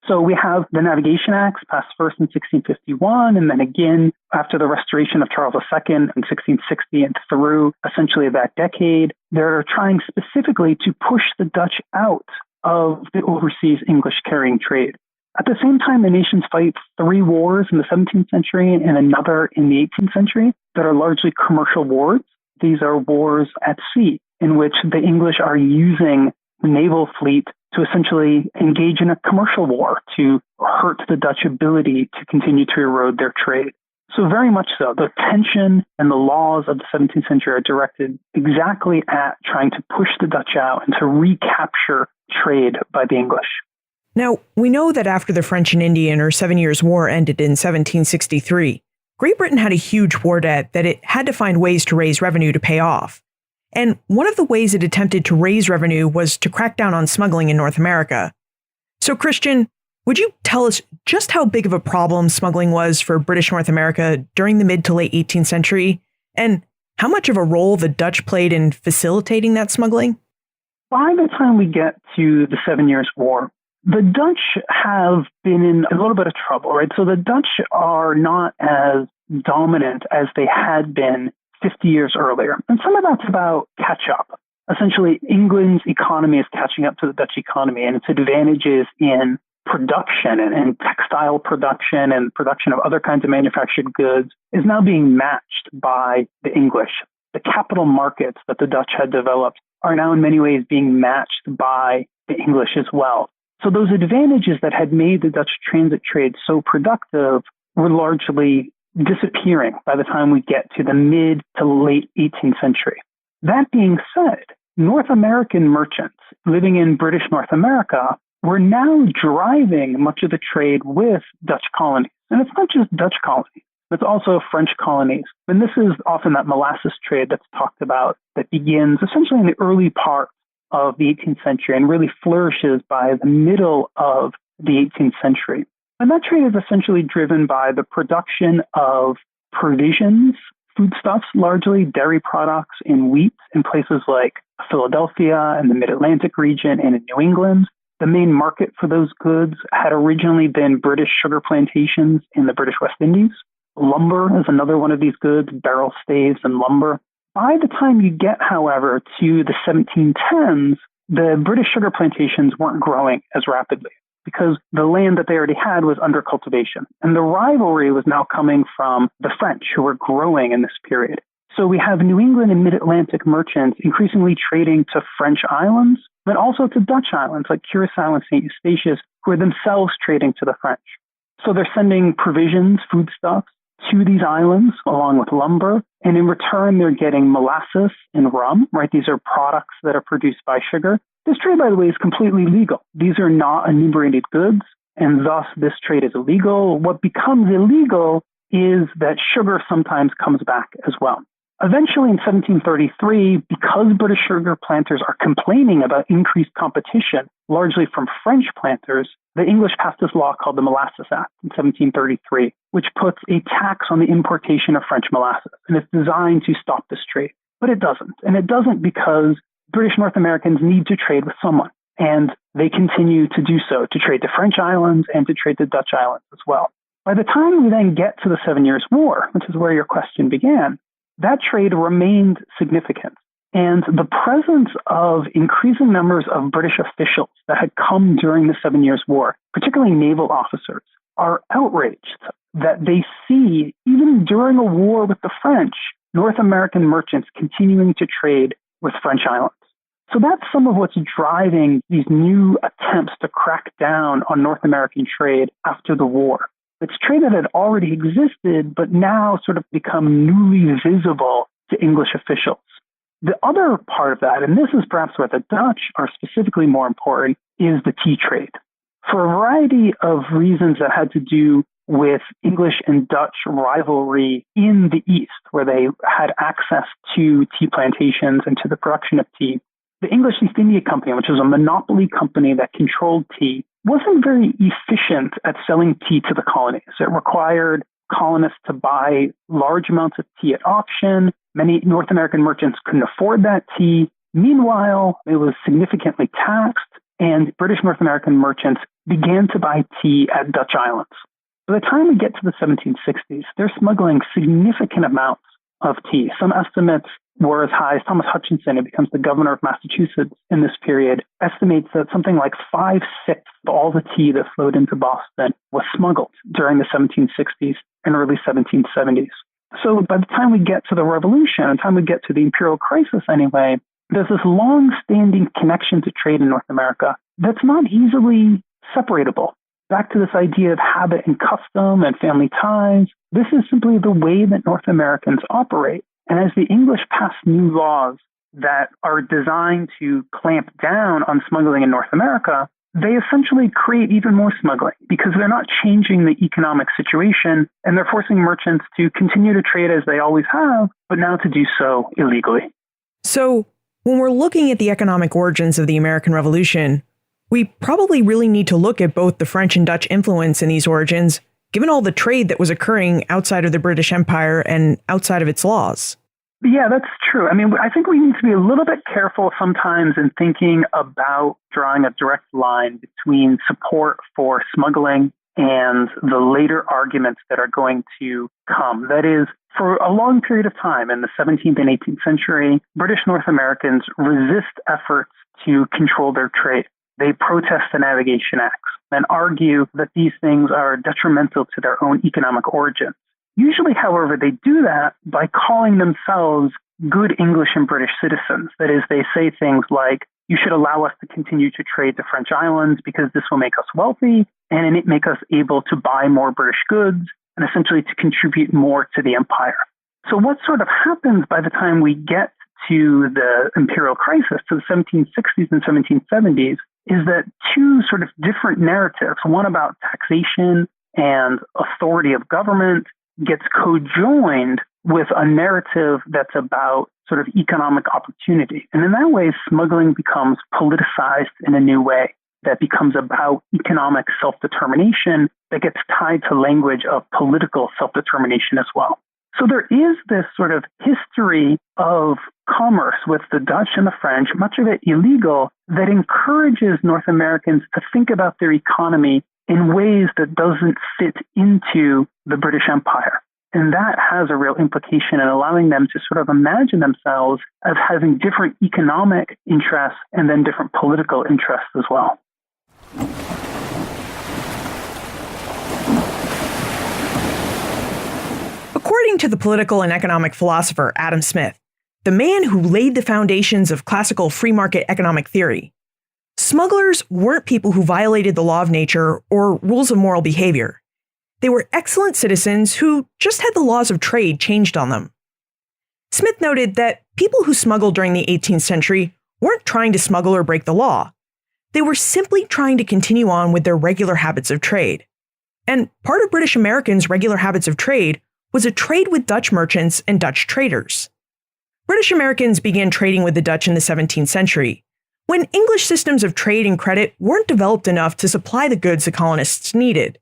Speaker 5: So we have the Navigation Acts passed first in 1651, and then again after the restoration of Charles II in 1660 and through essentially that decade. They're trying specifically to push the Dutch out of the overseas English carrying trade. At the same time, the nations fight 3 wars in the 17th century and another in the 18th century that are largely commercial wars. These are wars at sea in which the English are using the naval fleet to essentially engage in a commercial war to hurt the Dutch ability to continue to erode their trade. So very much so, the tension and the laws of the 17th century are directed exactly at trying to push the Dutch out and to recapture trade by the English.
Speaker 1: Now, we know that after the French and Indian or 7 Years' War ended in 1763, Great Britain had a huge war debt that it had to find ways to raise revenue to pay off. And one of the ways it attempted to raise revenue was to crack down on smuggling in North America. So, Christian, would you tell us just how big of a problem smuggling was for British North America during the mid to late 18th century, and how much of a role the Dutch played in facilitating that smuggling?
Speaker 5: By the time we get to the 7 Years' War, the Dutch have been in a little bit of trouble, right? So the Dutch are not as dominant as they had been 50 years earlier. And some of that's about catch up. Essentially, England's economy is catching up to the Dutch economy, and its advantages in production and textile production and production of other kinds of manufactured goods is now being matched by the English. The capital markets that the Dutch had developed are now in many ways being matched by the English as well. So those advantages that had made the Dutch transit trade so productive were largely disappearing by the time we get to the mid to late 18th century. That being said, North American merchants living in British North America were now driving much of the trade with Dutch colonies. And it's not just Dutch colonies, it's also French colonies. And this is often that molasses trade that's talked about that begins essentially in the early part of the 18th century and really flourishes by the middle of the 18th century. And that trade is essentially driven by the production of provisions, foodstuffs, largely dairy products and wheat in places like Philadelphia and the Mid-Atlantic region and in New England. The main market for those goods had originally been British sugar plantations in the British West Indies. Lumber is another one of these goods, barrel staves and lumber. By the time you get, however, to the 1710s, the British sugar plantations weren't growing as rapidly because the land that they already had was under cultivation. And the rivalry was now coming from the French, who were growing in this period. So we have New England and Mid-Atlantic merchants increasingly trading to French islands, but also to Dutch islands like Curacao and St. Eustatius, who are themselves trading to the French. So they're sending provisions, foodstuffs, to these islands along with lumber. And in return, they're getting molasses and rum, right? These are products that are produced by sugar. This trade, by the way, is completely legal. These are not enumerated goods, and thus this trade is illegal. What becomes illegal is that sugar sometimes comes back as well. Eventually, in 1733, because British sugar planters are complaining about increased competition, largely from French planters, the English passed this law called the Molasses Act in 1733, which puts a tax on the importation of French molasses. And it's designed to stop this trade. But it doesn't. And it doesn't because British North Americans need to trade with someone. And they continue to do so, to trade to French islands and to trade to Dutch islands as well. By the time we then get to the 7 Years' War, which is where your question began, that trade remained significant. And the presence of increasing numbers of British officials that had come during the 7 Years' War, particularly naval officers, are outraged that they see, even during a war with the French, North American merchants continuing to trade with French islands. So that's some of what's driving these new attempts to crack down on North American trade after the war. It's trade that had already existed, but now sort of become newly visible to English officials. The other part of that, and this is perhaps where the Dutch are specifically more important, is the tea trade. For a variety of reasons that had to do with English and Dutch rivalry in the East, where they had access to tea plantations and to the production of tea. The English East India Company, which was a monopoly company that controlled tea, wasn't very efficient at selling tea to the colonies. It required colonists to buy large amounts of tea at auction. Many North American merchants couldn't afford that tea. Meanwhile, it was significantly taxed, and British North American merchants began to buy tea at Dutch islands. By the time we get to the 1760s, they're smuggling significant amounts of tea. Some estimates were as high as Thomas Hutchinson, who becomes the governor of Massachusetts in this period, estimates that something like 5/6 of all the tea that flowed into Boston was smuggled during the 1760s and early 1770s. So by the time we get to the Revolution, by the time we get to the imperial crisis anyway, there's this long-standing connection to trade in North America that's not easily separatable. Back to this idea of habit and custom and family ties, this is simply the way that North Americans operate. And as the English pass new laws that are designed to clamp down on smuggling in North America, they essentially create even more smuggling because they're not changing the economic situation and they're forcing merchants to continue to trade as they always have, but now to do so illegally.
Speaker 1: So when we're looking at the economic origins of the American Revolution, we probably really need to look at both the French and Dutch influence in these origins, given all the trade that was occurring outside of the British Empire and outside of its laws.
Speaker 5: Yeah, that's true. I mean, I think we need to be a little bit careful sometimes in thinking about drawing a direct line between support for smuggling and the later arguments that are going to come. That is, for a long period of time in the 17th and 18th century, British North Americans resist efforts to control their trade. They protest the Navigation Acts and argue that these things are detrimental to their own economic origins. Usually, however, they do that by calling themselves good English and British citizens. That is, they say things like, you should allow us to continue to trade the French islands because this will make us wealthy and it make us able to buy more British goods and essentially to contribute more to the empire. So what sort of happens by the time we get to the imperial crisis, to the 1760s and 1770s, is that two sort of different narratives, one about taxation and authority of government, gets co-joined with a narrative that's about sort of economic opportunity. And in that way, smuggling becomes politicized in a new way that becomes about economic self-determination that gets tied to language of political self-determination as well. So there is this sort of history of commerce with the Dutch and the French, much of it illegal, that encourages North Americans to think about their economy in ways that doesn't fit into the British Empire. And that has a real implication in allowing them to sort of imagine themselves as having different economic interests and then different political interests as well.
Speaker 1: According to the political and economic philosopher Adam Smith, the man who laid the foundations of classical free market economic theory, smugglers weren't people who violated the law of nature or rules of moral behavior. They were excellent citizens who just had the laws of trade changed on them. Smith noted that people who smuggled during the 18th century weren't trying to smuggle or break the law. They were simply trying to continue on with their regular habits of trade. And part of British Americans' regular habits of trade was a trade with Dutch merchants and Dutch traders. British Americans began trading with the Dutch in the 17th century, when English systems of trade and credit weren't developed enough to supply the goods the colonists needed.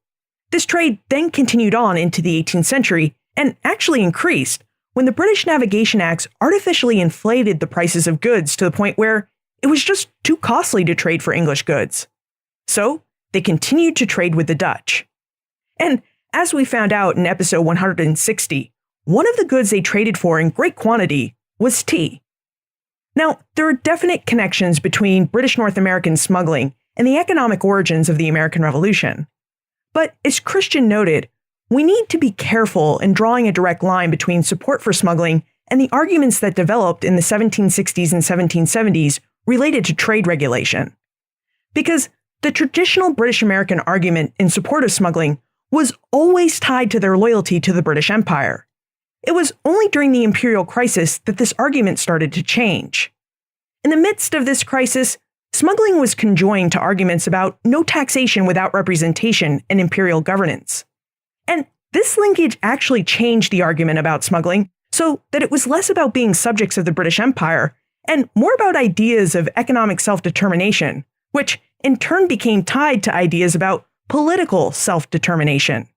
Speaker 1: This trade then continued on into the 18th century and actually increased when the British Navigation Acts artificially inflated the prices of goods to the point where it was just too costly to trade for English goods. So they continued to trade with the Dutch. And as we found out in episode 160, one of the goods they traded for in great quantity was tea. Now, there are definite connections between British North American smuggling and the economic origins of the American Revolution. But as Christian noted, we need to be careful in drawing a direct line between support for smuggling and the arguments that developed in the 1760s and 1770s related to trade regulation. Because the traditional British American argument in support of smuggling was always tied to their loyalty to the British Empire. It was only during the imperial crisis that this argument started to change. In the midst of this crisis, smuggling was conjoined to arguments about no taxation without representation and imperial governance. And this linkage actually changed the argument about smuggling so that it was less about being subjects of the British Empire and more about ideas of economic self-determination, which in turn became tied to ideas about political self-determination.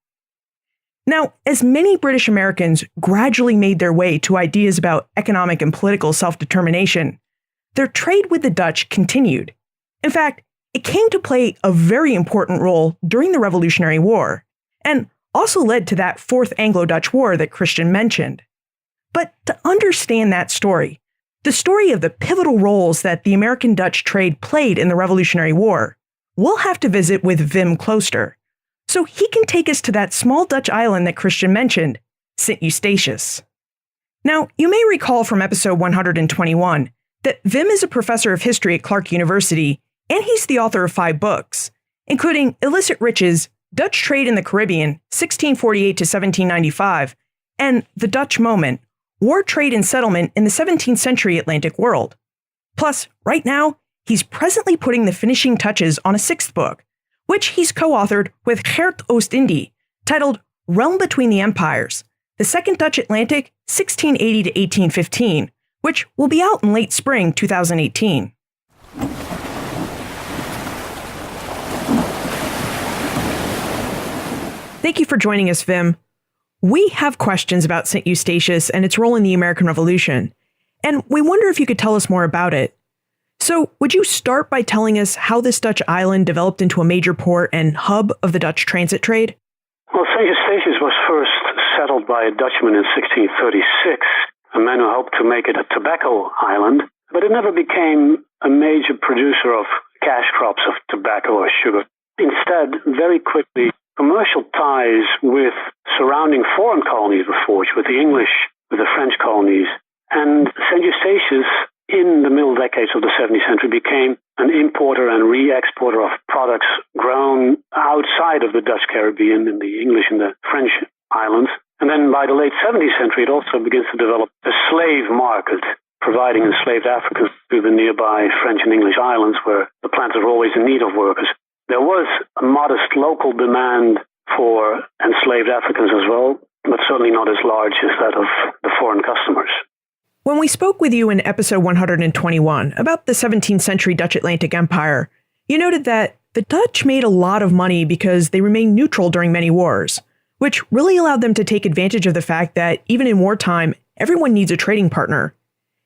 Speaker 1: Now, as many British Americans gradually made their way to ideas about economic and political self-determination, their trade with the Dutch continued. In fact, it came to play a very important role during the Revolutionary War, and also led to that Fourth Anglo-Dutch War that Christian mentioned. But to understand that story, the story of the pivotal roles that the American-Dutch trade played in the Revolutionary War, we'll have to visit with Wim Klooster, so he can take us to that small Dutch island that Christian mentioned, St. Eustatius. Now, you may recall from episode 121 that Wim is a professor of history at Clark University, and he's the author of 5 books, including Illicit Riches, Dutch Trade in the Caribbean, 1648 to 1795, and The Dutch Moment, War, Trade, and Settlement in the 17th Century Atlantic World. Plus, right now, he's presently putting the finishing touches on a 6th book, which he's co-authored with Gert Oostindie, titled Realm Between the Empires, the Second Dutch Atlantic, 1680 to 1815, which will be out in late spring 2018. Thank you for joining us, Wim. We have questions about St. Eustatius and its role in the American Revolution, and we wonder if you could tell us more about it. So, would you start by telling us how this Dutch island developed into a major port and hub of the Dutch transit trade?
Speaker 6: Well, St. Eustatius was first settled by a Dutchman in 1636, a man who hoped to make it a tobacco island, but it never became a major producer of cash crops of tobacco or sugar. Instead, very quickly, commercial ties with surrounding foreign colonies were forged, with the English, with the French colonies, and St. Eustatius, in the middle decades of the 17th century, became an importer and re-exporter of products grown outside of the Dutch Caribbean, in the English and the French islands. And then by the late 17th century, it also begins to develop a slave market, providing enslaved Africans to the nearby French and English islands, where the planters were always in need of workers. There was a modest local demand for enslaved Africans as well, but certainly not as large as that of the foreign customers.
Speaker 1: When we spoke with you in episode 121 about the 17th century Dutch Atlantic Empire, you noted that the Dutch made a lot of money because they remained neutral during many wars, which really allowed them to take advantage of the fact that even in wartime, everyone needs a trading partner.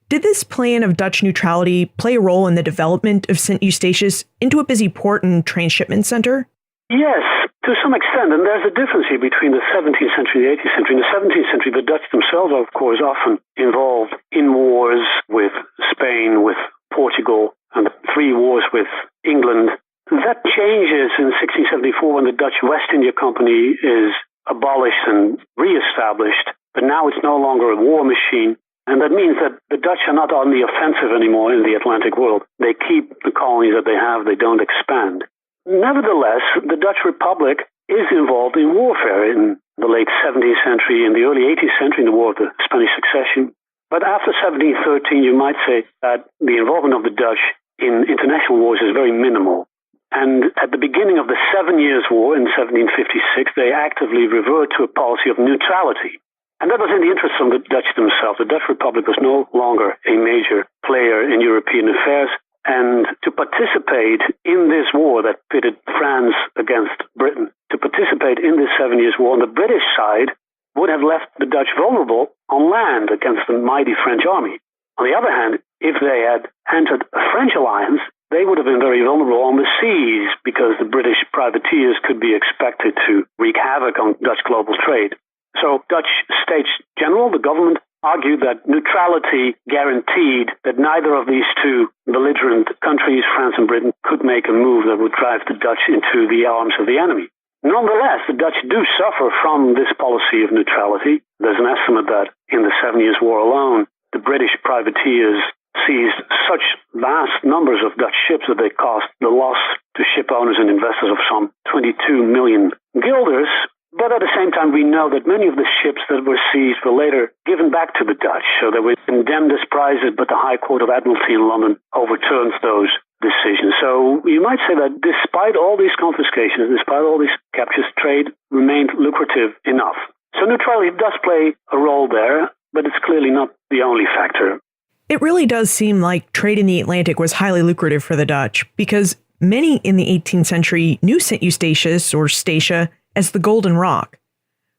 Speaker 1: Did this plan of Dutch neutrality play a role in the development of St. Eustatius into a busy port and transshipment center?
Speaker 6: Yes, to some extent, and there's a difference here between the 17th century and the 18th century. In the 17th century, the Dutch themselves are, of course, often involved in wars with Spain, with Portugal, and 3 wars with England. That changes in 1674 when the Dutch West India Company is abolished and re-established, but now it's no longer a war machine. And that means that the Dutch are not on the offensive anymore in the Atlantic world. They keep the colonies that they have, they don't expand. Nevertheless, the Dutch Republic is involved in warfare in the late 17th century, in the early 18th century, in the War of the Spanish Succession. But after 1713, you might say that the involvement of the Dutch in international wars is very minimal. And at the beginning of the 7 Years' War in 1756, they actively revert to a policy of neutrality. And that was in the interest of the Dutch themselves. The Dutch Republic was no longer a major player in European affairs. And to participate in this war that pitted France against Britain, to participate in this 7 Years' War on the British side would have left the Dutch vulnerable on land against the mighty French army. On the other hand, if they had entered a French alliance, they would have been very vulnerable on the seas because the British privateers could be expected to wreak havoc on Dutch global trade. So Dutch States General, the government, argued that neutrality guaranteed that neither of these 2 belligerent countries, France and Britain, could make a move that would drive the Dutch into the arms of the enemy. Nonetheless, the Dutch do suffer from this policy of neutrality. There's an estimate that in the 7 Years' War alone, the British privateers seized such vast numbers of Dutch ships that they cost the loss to ship owners and investors of some 22 million guilders. But at the same time, we know that many of the ships that were seized were later given back to the Dutch. So they were condemned as prizes, but the High Court of Admiralty in London overturns those decision. So you might say that despite all these confiscations, despite all these captures, trade remained lucrative enough. So neutrality does play a role there, but it's clearly not the only factor.
Speaker 1: It really does seem like trade in the Atlantic was highly lucrative for the Dutch, because many in the 18th century knew St. Eustatius, or Statia, as the Golden Rock.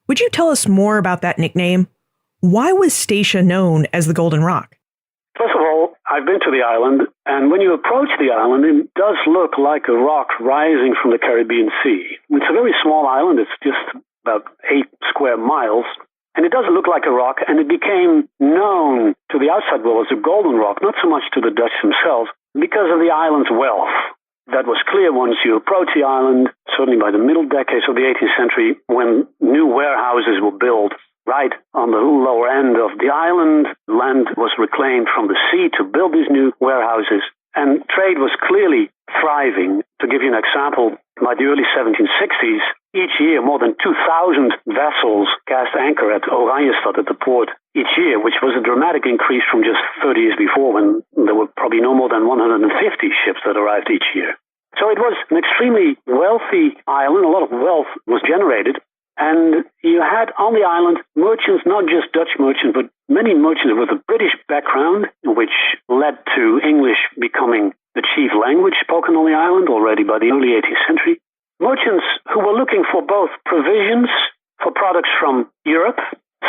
Speaker 1: Would you tell us more about that nickname? Why was Statia known as the Golden Rock?
Speaker 6: First of all, I've been to the island, and when you approach the island, it does look like a rock rising from the Caribbean Sea. It's a very small island. It's just about 8 square miles, and it does look like a rock, and it became known to the outside world as a Golden Rock, not so much to the Dutch themselves, because of the island's wealth. That was clear once you approach the island, certainly by the middle decades of the 18th century, when new warehouses were built right on the lower end of the island. Land was reclaimed from the sea to build these new warehouses, and trade was clearly thriving. To give you an example, by the early 1760s, each year more than 2,000 vessels cast anchor at Oranjestad at the port each year, which was a dramatic increase from just 30 years before, when there were probably no more than 150 ships that arrived each year. So it was an extremely wealthy island. A lot of wealth was generated. And you had on the island merchants, not just Dutch merchants, but many merchants with a British background, which led to English becoming the chief language spoken on the island already by the early 18th century. Merchants who were looking for both provisions for products from Europe,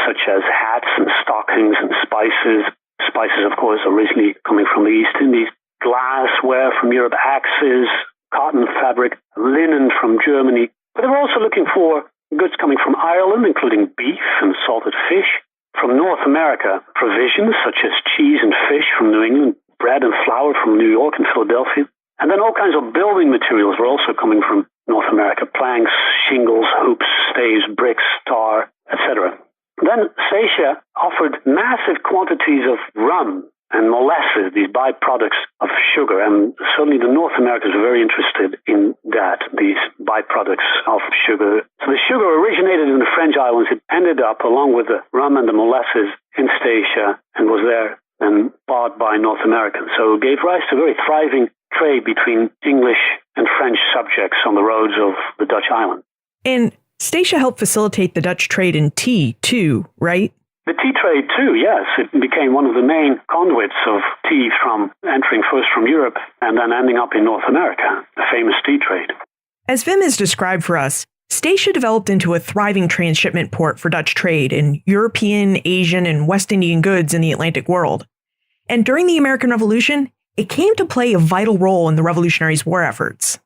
Speaker 6: such as hats and stockings and spices. Spices, of course, originally coming from the East Indies. Glassware from Europe, axes, cotton fabric, linen from Germany. But they were also looking for goods coming from Ireland, including beef and salted fish. From North America, provisions such as cheese and fish from New England, bread and flour from New York and Philadelphia. And then all kinds of building materials were also coming from North America: planks, shingles, hoops, staves, bricks, tar, etc. Then Statia offered massive quantities of rum and molasses, these byproducts of sugar, and certainly the North Americans were very interested in that, these byproducts of sugar. So the sugar originated in the French islands. It ended up, along with the rum and the molasses, in Statia, and was there then bought by North Americans. So it gave rise to a very thriving trade between English and French subjects on the roads of the Dutch island.
Speaker 1: And Statia helped facilitate the Dutch trade in tea, too, right?
Speaker 6: The tea trade, too, yes. It became one of the main conduits of tea from entering first from Europe and then ending up in North America, the famous tea trade.
Speaker 1: As Wim has described for us, Statia developed into a thriving transshipment port for Dutch trade in European, Asian, and West Indian goods in the Atlantic world. And during the American Revolution, it came to play a vital role in the Revolutionaries' war efforts.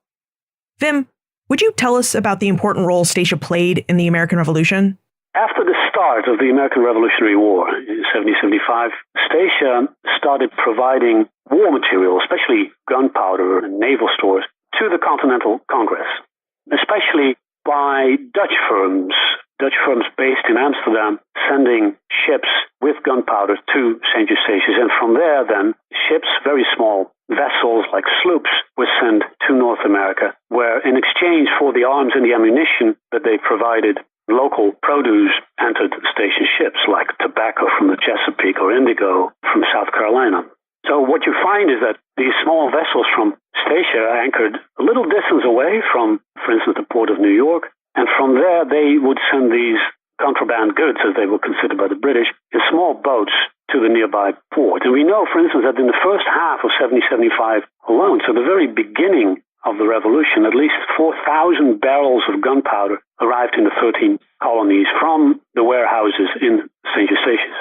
Speaker 1: Wim, would you tell us about the important role Statia played in the American Revolution?
Speaker 6: After the start of the American Revolutionary War in 1775, Statia started providing war material, especially gunpowder and naval stores, to the Continental Congress, especially by Dutch firms based in Amsterdam, sending ships with gunpowder to St. Eustatius. And from there, then, ships, very small vessels like sloops, were sent to North America, where in exchange for the arms and the ammunition that they provided, local produce entered station ships like tobacco from the Chesapeake or indigo from South Carolina. So what you find is that these small vessels from Statia anchored a little distance away from, for instance, the port of New York, and from there they would send these contraband goods, as they were considered by the British, in small boats to the nearby port. And we know, for instance, that in the first half of 1775 alone, so the very beginning of the revolution, at least 4,000 barrels of gunpowder arrived in the 13 colonies from the warehouses in St. Eustatius.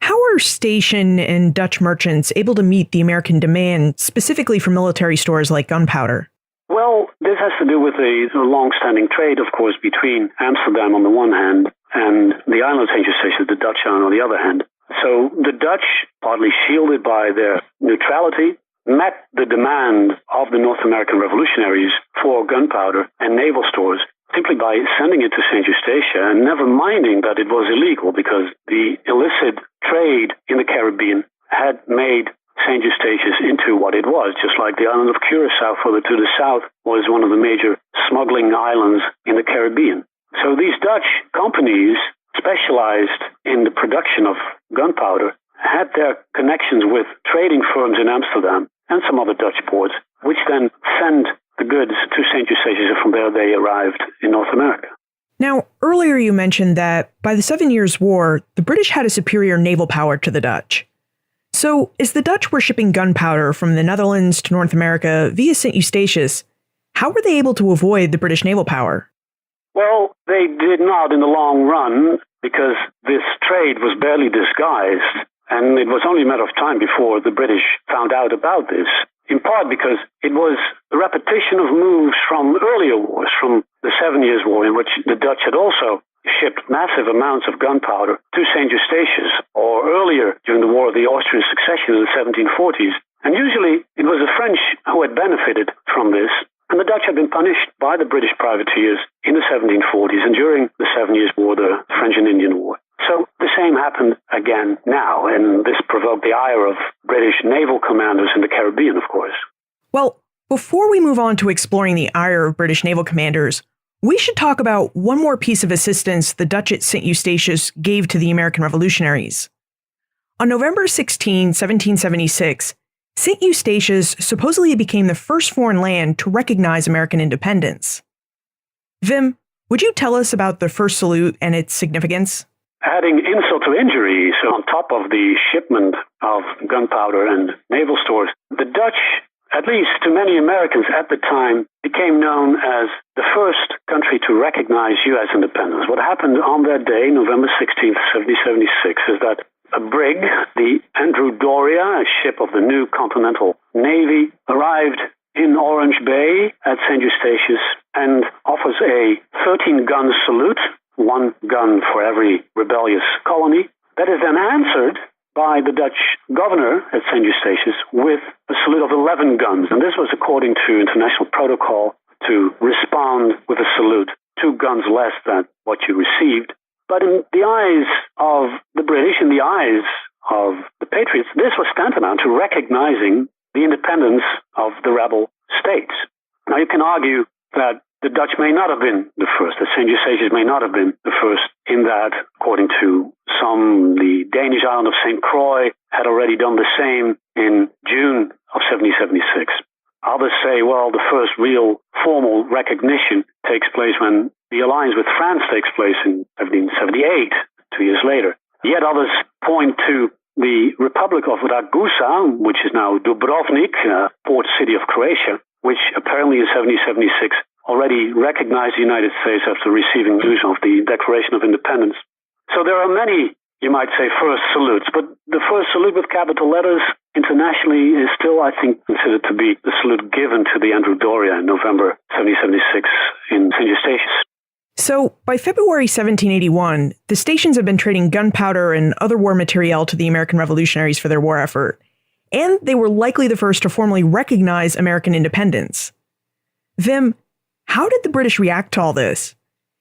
Speaker 1: How are station and Dutch merchants able to meet the American demand, specifically for military stores like gunpowder?
Speaker 6: Well, this has to do with the long-standing trade, of course, between Amsterdam on the one hand and the island of St. Eustatius, the Dutch island on the other hand. So the Dutch, partly shielded by their neutrality, met the demand of the North American revolutionaries for gunpowder and naval stores simply by sending it to St. Eustatia and never minding that it was illegal, because the illicit trade in the Caribbean had made St. Eustatius into what it was, just like the island of Curacao further to the south was one of the major smuggling islands in the Caribbean. So these Dutch companies specialized in the production of gunpowder had their connections with trading firms in Amsterdam and some other Dutch ports which then sent the goods to St. Eustatius, and from there they arrived in North America.
Speaker 1: Now, earlier you mentioned that by the 7 Years' War, the British had a superior naval power to the Dutch. So, as the Dutch were shipping gunpowder from the Netherlands to North America via St. Eustatius, how were they able to avoid the British naval power?
Speaker 6: Well, they did not in the long run, because this trade was barely disguised, and it was only a matter of time before the British found out about this, in part because it was a repetition of moves from earlier wars, from the 7 Years' War, in which the Dutch had also shipped massive amounts of gunpowder to St. Eustatius, or earlier during the War of the Austrian Succession in the 1740s. And usually it was the French who had benefited from this, and the Dutch had been punished by the British privateers in the 1740s and during the 7 Years' War, the French and Indian War. So the same happened again now, and this provoked the ire of British naval commanders in the Caribbean, of course.
Speaker 1: Well, before we move on to exploring the ire of British naval commanders, we should talk about one more piece of assistance the Dutch at St. Eustatius gave to the American revolutionaries. On November 16, 1776, St. Eustatius supposedly became the first foreign land to recognize American independence. Wim, would you tell us about the first salute and its significance?
Speaker 6: Adding insult to injury, so on top of the shipment of gunpowder and naval stores, the Dutch, at least to many Americans at the time, became known as the first country to recognize U.S. independence. What happened on that day, November 16th, 1776, is that a brig, the Andrew Doria, a ship of the new Continental Navy, arrived in Orange Bay at St. Eustatius and offers a 13-gun salute, 1 gun for every rebellious colony. That is then answered by the Dutch governor at St. Eustatius with a salute of 11 guns. And this was according to international protocol to respond with a salute, 2 guns less than what you received. But in the eyes of the British, in the eyes of the Patriots, this was tantamount to recognizing the independence of the rebel states. Now you can argue that the Dutch may not have been the first, that St. Eustatius may not have been the first in that, according to some, the Danish island of St. Croix had already done the same in June of 1776. Others say, well, the first real formal recognition takes place when the alliance with France takes place in 1778, 2 years later. Yet others point to the Republic of Ragusa, which is now Dubrovnik, port city of Croatia, which apparently in 1776 already recognized the United States after receiving news of the Declaration of Independence. So there are many, you might say, first salutes, but the first salute with capital letters internationally is still, I think, considered to be the salute given to the Andrew Doria in November 1776 in St. Eustatius.
Speaker 1: So, by February 1781, the stations had been trading gunpowder and other war materiel to the American revolutionaries for their war effort, and they were likely the first to formally recognize American independence. Wim, how did the British react to all this?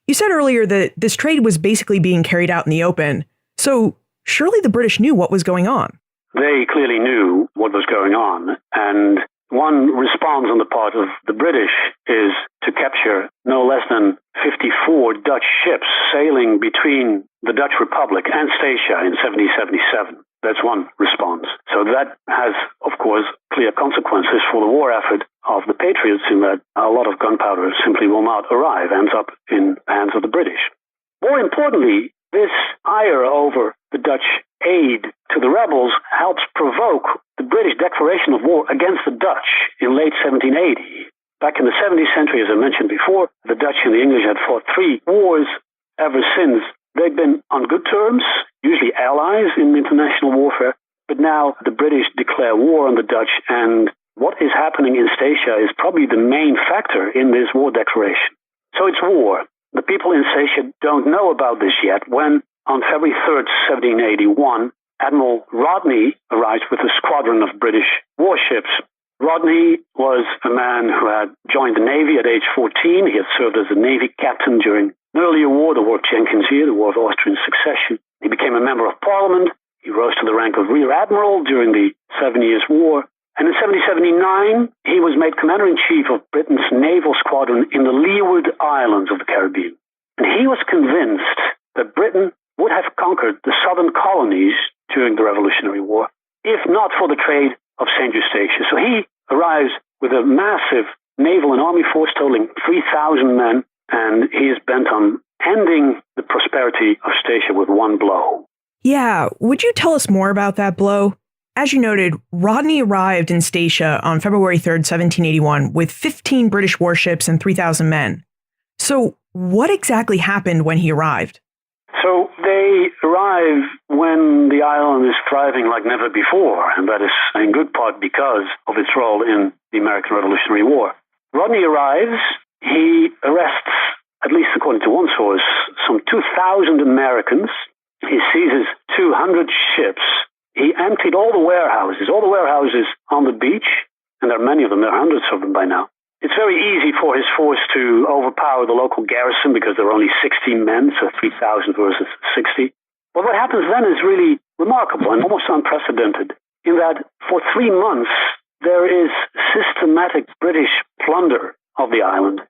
Speaker 1: You said earlier that this trade was basically being carried out in the open, so surely the British knew what was going on.
Speaker 6: They clearly knew what was going on, and one response on the part of the British is to capture no less than 54 Dutch ships sailing between the Dutch Republic and Statia in 1777. That's one response. So that has, of course, clear consequences for the war effort of the Patriots in that a lot of gunpowder simply will not arrive, ends up in the hands of the British. More importantly, this ire over the Dutch aid to the rebels helps provoke the British declaration of war against the Dutch in late 1780. Back in the 17th century, as I mentioned before, the Dutch and the English had fought 3 wars ever since. They'd been on good terms, usually allies in international warfare, but now the British declare war on the Dutch, and what is happening in Statia is probably the main factor in this war declaration. So it's war. The people in Statia don't know about this yet when, on February 3rd, 1781, Admiral Rodney arrives with a squadron of British warships. Rodney was a man who had joined the Navy at age 14. He had served as a Navy captain during an earlier war, the War of Jenkins' Year, the War of Austrian Succession. He became a member of Parliament. He rose to the rank of Rear Admiral during the 7 Years' War. And in 1779, he was made Commander-in-Chief of Britain's naval squadron in the Leeward Islands of the Caribbean. And he was convinced that Britain would have conquered the southern colonies during the Revolutionary War, if not for the trade of St. Eustatius. So he arrives with a massive naval and army force totaling 3,000 men, and he is bent on ending the prosperity of Statia with one blow.
Speaker 1: Yeah, would you tell us more about that blow? As you noted, Rodney arrived in Statia on February 3rd, 1781, with 15 British warships and 3,000 men. So what exactly happened when he arrived?
Speaker 6: So they arrive when the island is thriving like never before, and that is in good part because of its role in the American Revolutionary War. Rodney arrives, he arrests, at least according to one source, some 2,000 Americans. He seizes 200 ships. He emptied all the warehouses on the beach, and there are many of them, there are hundreds of them by now. It's very easy for his force to overpower the local garrison because there are only 16 men, so 3,000 versus 60. But what happens then is really remarkable and almost unprecedented, in that for 3 months there is systematic British plunder of the island.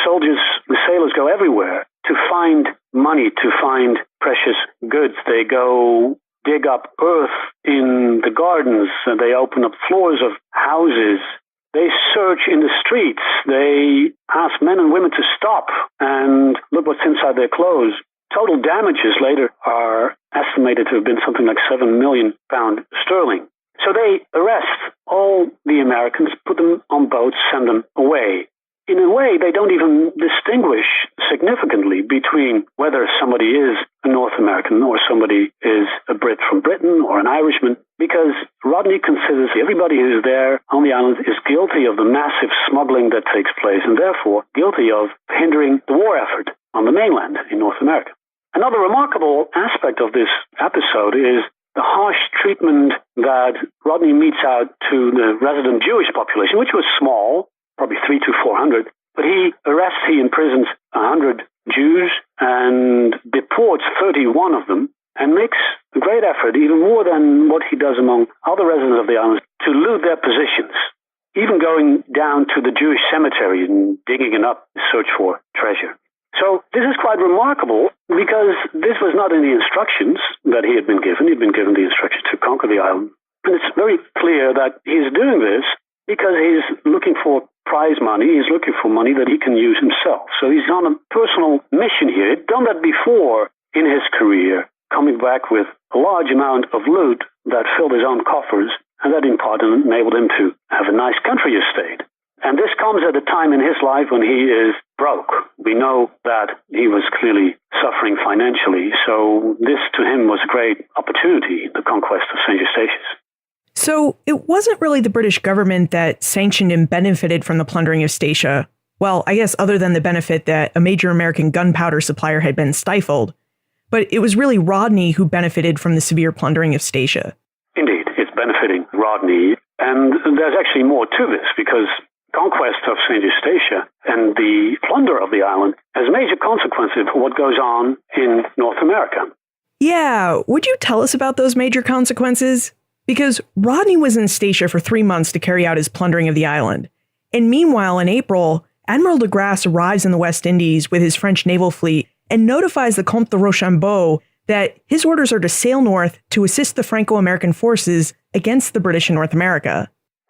Speaker 6: Soldiers, the sailors go everywhere to find money, to find precious goods. They go dig up earth in the gardens, and they open up floors of houses. They search in the streets. They ask men and women to stop and look what's inside their clothes. Total damages later are estimated to have been something like £7 million. So they arrest all the Americans, put them on boats, send them away. In a way, they don't even distinguish significantly between whether somebody is a North American or somebody is a Brit from Britain or an Irishman, because Rodney considers everybody who is there on the island is guilty of the massive smuggling that takes place and therefore guilty of hindering the war effort on the mainland in North America. Another remarkable aspect of this episode is the harsh treatment that Rodney metes out to the resident Jewish population, which was small, probably 300 to 400, but he imprisons 100 Jews and deports 31 of them and makes a great effort, even more than what he does among other residents of the island, to loot their positions, even going down to the Jewish cemetery and digging it up to search for treasure. So this is quite remarkable because this was not in the instructions that he had been given. He'd been given the instructions to conquer the island. And it's very clear that he's doing this because he's looking for prize money. He's looking for money that he can use himself. So he's on a personal mission here. He'd done that before in his career, coming back with a large amount of loot that filled his own coffers, and that in part enabled him to have a nice country estate. And this comes at a time in his life when he is broke. We know that he was clearly suffering financially, so this to him was a great opportunity, the conquest of St. Eustatius.
Speaker 1: So it wasn't really the British government that sanctioned and benefited from the plundering of Statia. Well, I guess other than the benefit that a major American gunpowder supplier had been stifled. But it was really Rodney who benefited from the severe plundering of Statia.
Speaker 6: Indeed, it's benefiting Rodney. And there's actually more to this, because conquest of St. Eustatia and the plunder of the island has major consequences for what goes on in North America.
Speaker 1: Yeah, would you tell us about those major consequences? Because Rodney was in Statia for 3 months to carry out his plundering of the island. And meanwhile, in April, Admiral de Grasse arrives in the West Indies with his French naval fleet and notifies the Comte de Rochambeau that his orders are to sail north to assist the Franco-American forces against the British in North America.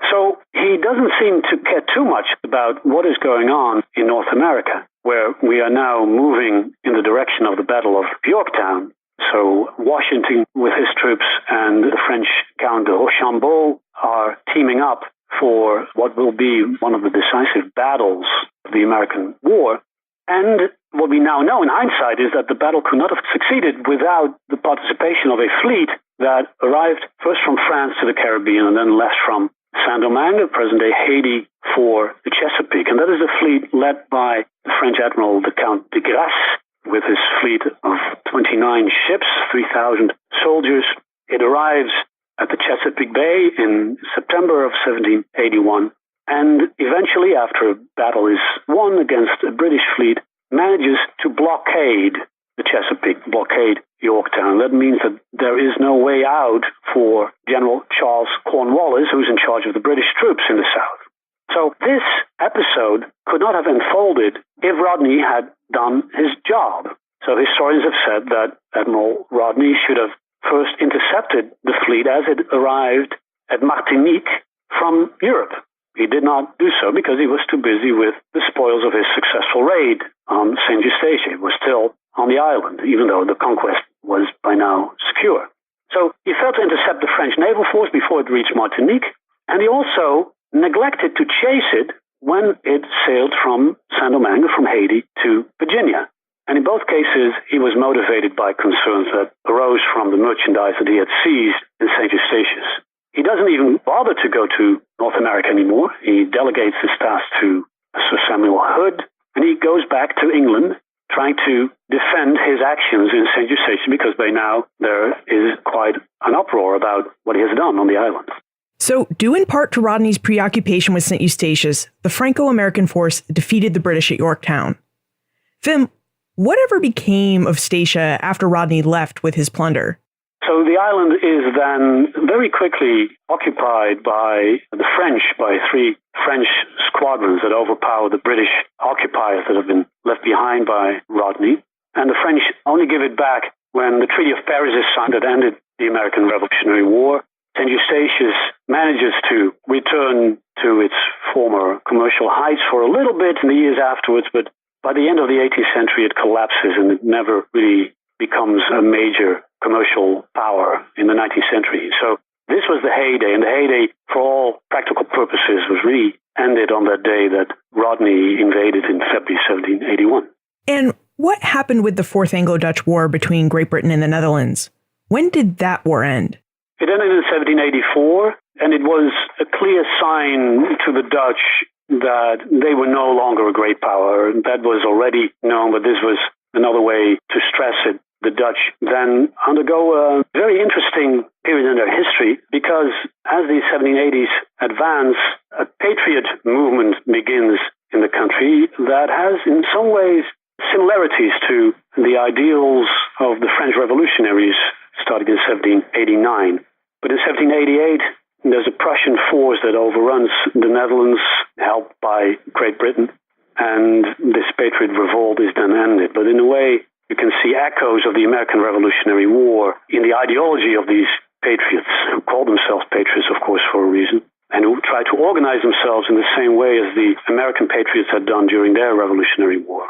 Speaker 6: So he doesn't seem to care too much about what is going on in North America, where we are now moving in the direction of the Battle of Yorktown. So Washington with his troops and the French Count de Rochambeau are teaming up for what will be one of the decisive battles of the American War. And what we now know in hindsight is that the battle could not have succeeded without the participation of a fleet that arrived first from France to the Caribbean and then left from Saint-Domingue, present-day Haiti, for the Chesapeake. And that is a fleet led by the French admiral, the Count de Grasse, with his fleet of 29 ships, 3,000 soldiers. It arrives at the Chesapeake Bay in September of 1781, and eventually, after a battle is won against a British fleet, manages to blockade the Chesapeake, blockade Yorktown. That means that there is no way out for General Charles Cornwallis, who's in charge of the British troops in the south. So this episode could not have unfolded if Rodney had done his job. So historians have said that Admiral Rodney should have first intercepted the fleet as it arrived at Martinique from Europe. He did not do so because he was too busy with the spoils of his successful raid on St. Eustatia. It was still on the island, even though the conquest was by now secure. So he failed to intercept the French naval force before it reached Martinique, and he also neglected to chase it when it sailed from Saint-Domingue, from Haiti, to Virginia. And in both cases, he was motivated by concerns that arose from the merchandise that he had seized in St. Eustatius. He doesn't even bother to go to North America anymore. He delegates his task to Sir Samuel Hood, and he goes back to England trying to defend his actions in St. Eustatius because by now there is quite an uproar about what he has done on the island.
Speaker 1: So, due in part to Rodney's preoccupation with St. Eustatius, the Franco-American force defeated the British at Yorktown. Wim, whatever became of Statia after Rodney left with his plunder?
Speaker 6: So the island is then very quickly occupied by the French, by 3 French squadrons that overpower the British occupiers that have been left behind by Rodney. And the French only give it back when the Treaty of Paris is signed that ended the American Revolutionary War. St. Eustatius manages to return to its former commercial heights for a little bit in the years afterwards, but by the end of the 18th century it collapses and it never really becomes a major commercial power in the 19th century. So this was the heyday, and the heyday, for all practical purposes, was really ended on that day that Rodney invaded in February 1781.
Speaker 1: And what happened with the Fourth Anglo-Dutch War between Great Britain and the Netherlands? When did that war end?
Speaker 6: It ended in 1784, and it was a clear sign to the Dutch that they were no longer a great power. That was already known, but this was another way to stress it. The Dutch then undergo a very interesting period in their history because as the 1780s advance, a patriot movement begins in the country that has in some ways similarities to the ideals of the French revolutionaries starting in 1789. But in 1788, there's a Prussian force that overruns the Netherlands, helped by Great Britain, and this patriot revolt is then ended. But in a way, you can see echoes of the American Revolutionary War in the ideology of these patriots, who call themselves patriots, of course, for a reason, and who try to organize themselves in the same way as the American patriots had done during their Revolutionary War.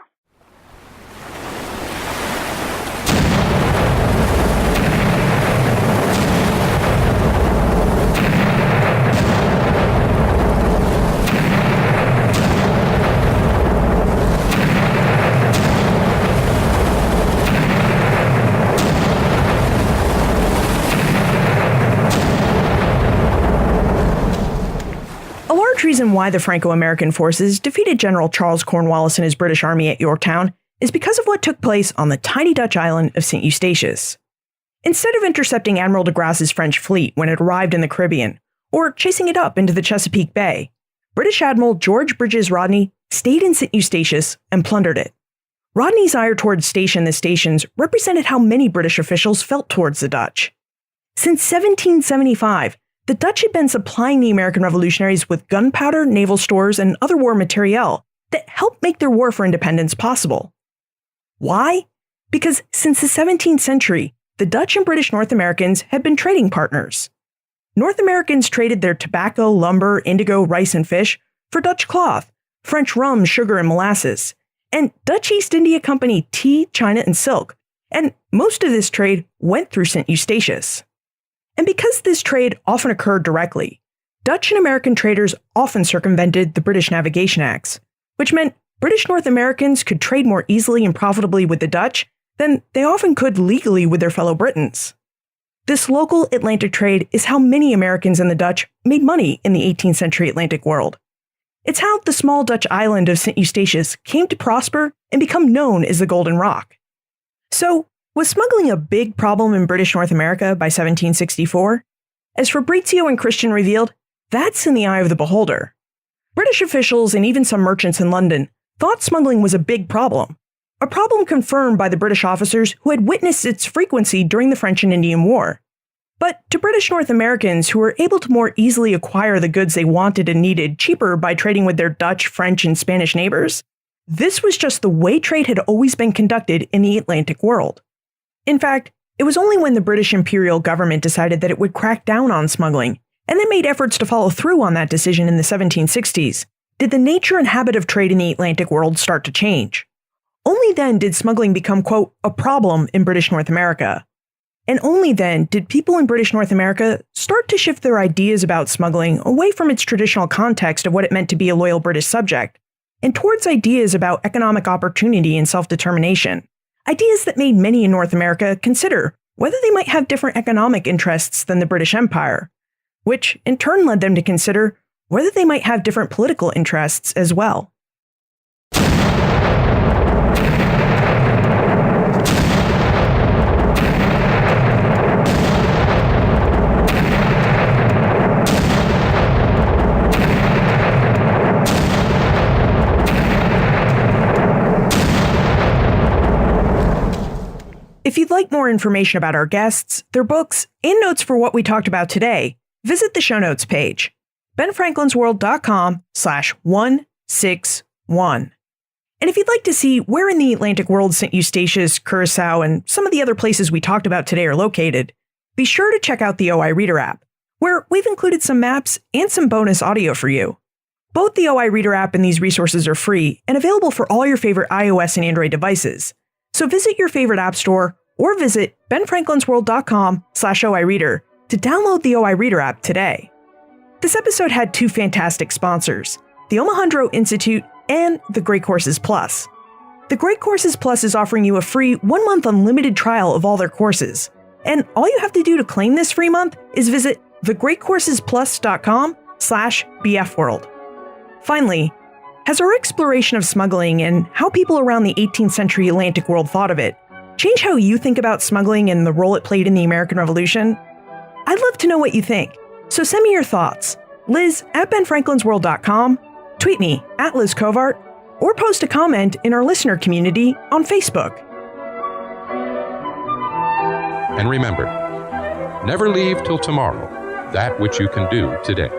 Speaker 1: Reason why the Franco-American forces defeated General Charles Cornwallis and his British army at Yorktown is because of what took place on the tiny Dutch island of St. Eustatius. Instead of intercepting Admiral de Grasse's French fleet when it arrived in the Caribbean, or chasing it up into the Chesapeake Bay, British Admiral George Bridges Rodney stayed in St. Eustatius and plundered it. Rodney's ire towards the stations represented how many British officials felt towards the Dutch. Since 1775, the Dutch had been supplying the American revolutionaries with gunpowder, naval stores, and other war materiel that helped make their war for independence possible. Why? Because since the 17th century, the Dutch and British North Americans had been trading partners. North Americans traded their tobacco, lumber, indigo, rice, and fish for Dutch cloth, French rum, sugar, and molasses, and Dutch East India Company tea, china, and silk, and most of this trade went through St. Eustatius. And because this trade often occurred directly, Dutch and American traders often circumvented the British Navigation Acts, which meant British North Americans could trade more easily and profitably with the Dutch than they often could legally with their fellow Britons. This local Atlantic trade is how many Americans and the Dutch made money in the 18th century Atlantic world. It's how the small Dutch island of St. Eustatius came to prosper and become known as the Golden Rock. So, was smuggling a big problem in British North America by 1764? As Fabrizio and Christian revealed, that's in the eye of the beholder. British officials and even some merchants in London thought smuggling was a big problem, a problem confirmed by the British officers who had witnessed its frequency during the French and Indian War. But to British North Americans who were able to more easily acquire the goods they wanted and needed cheaper by trading with their Dutch, French, and Spanish neighbors, this was just the way trade had always been conducted in the Atlantic world. In fact, it was only when the British imperial government decided that it would crack down on smuggling and then made efforts to follow through on that decision in the 1760s, did the nature and habit of trade in the Atlantic world start to change. Only then did smuggling become, quote, a problem in British North America. And only then did people in British North America start to shift their ideas about smuggling away from its traditional context of what it meant to be a loyal British subject, and towards ideas about economic opportunity and self-determination. Ideas that made many in North America consider whether they might have different economic interests than the British Empire, which in turn led them to consider whether they might have different political interests as well. If you'd like more information about our guests, their books, and notes for what we talked about today, visit the show notes page, benfranklinsworld.com/161. And if you'd like to see where in the Atlantic world St. Eustatius, Curacao, and some of the other places we talked about today are located, be sure to check out the OI Reader app, where we've included some maps and some bonus audio for you. Both the OI Reader app and these resources are free and available for all your favorite iOS and Android devices. So visit your favorite app store or visit benfranklinsworld.com/OI Reader to download the OI Reader app today. This episode had two fantastic sponsors, the Omohundro Institute and the Great Courses Plus. The Great Courses Plus is offering you a free 1-month unlimited trial of all their courses. And all you have to do to claim this free month is visit thegreatcoursesplus.com/bfworld. Finally, has our exploration of smuggling and how people around the 18th century Atlantic world thought of it changed how you think about smuggling and the role it played in the American Revolution? I'd love to know what you think, so send me your thoughts. Liz at benfranklinsworld.com, tweet me at Liz Covart, or post a comment in our listener community on Facebook.
Speaker 3: And remember, never leave till tomorrow that which you can do today.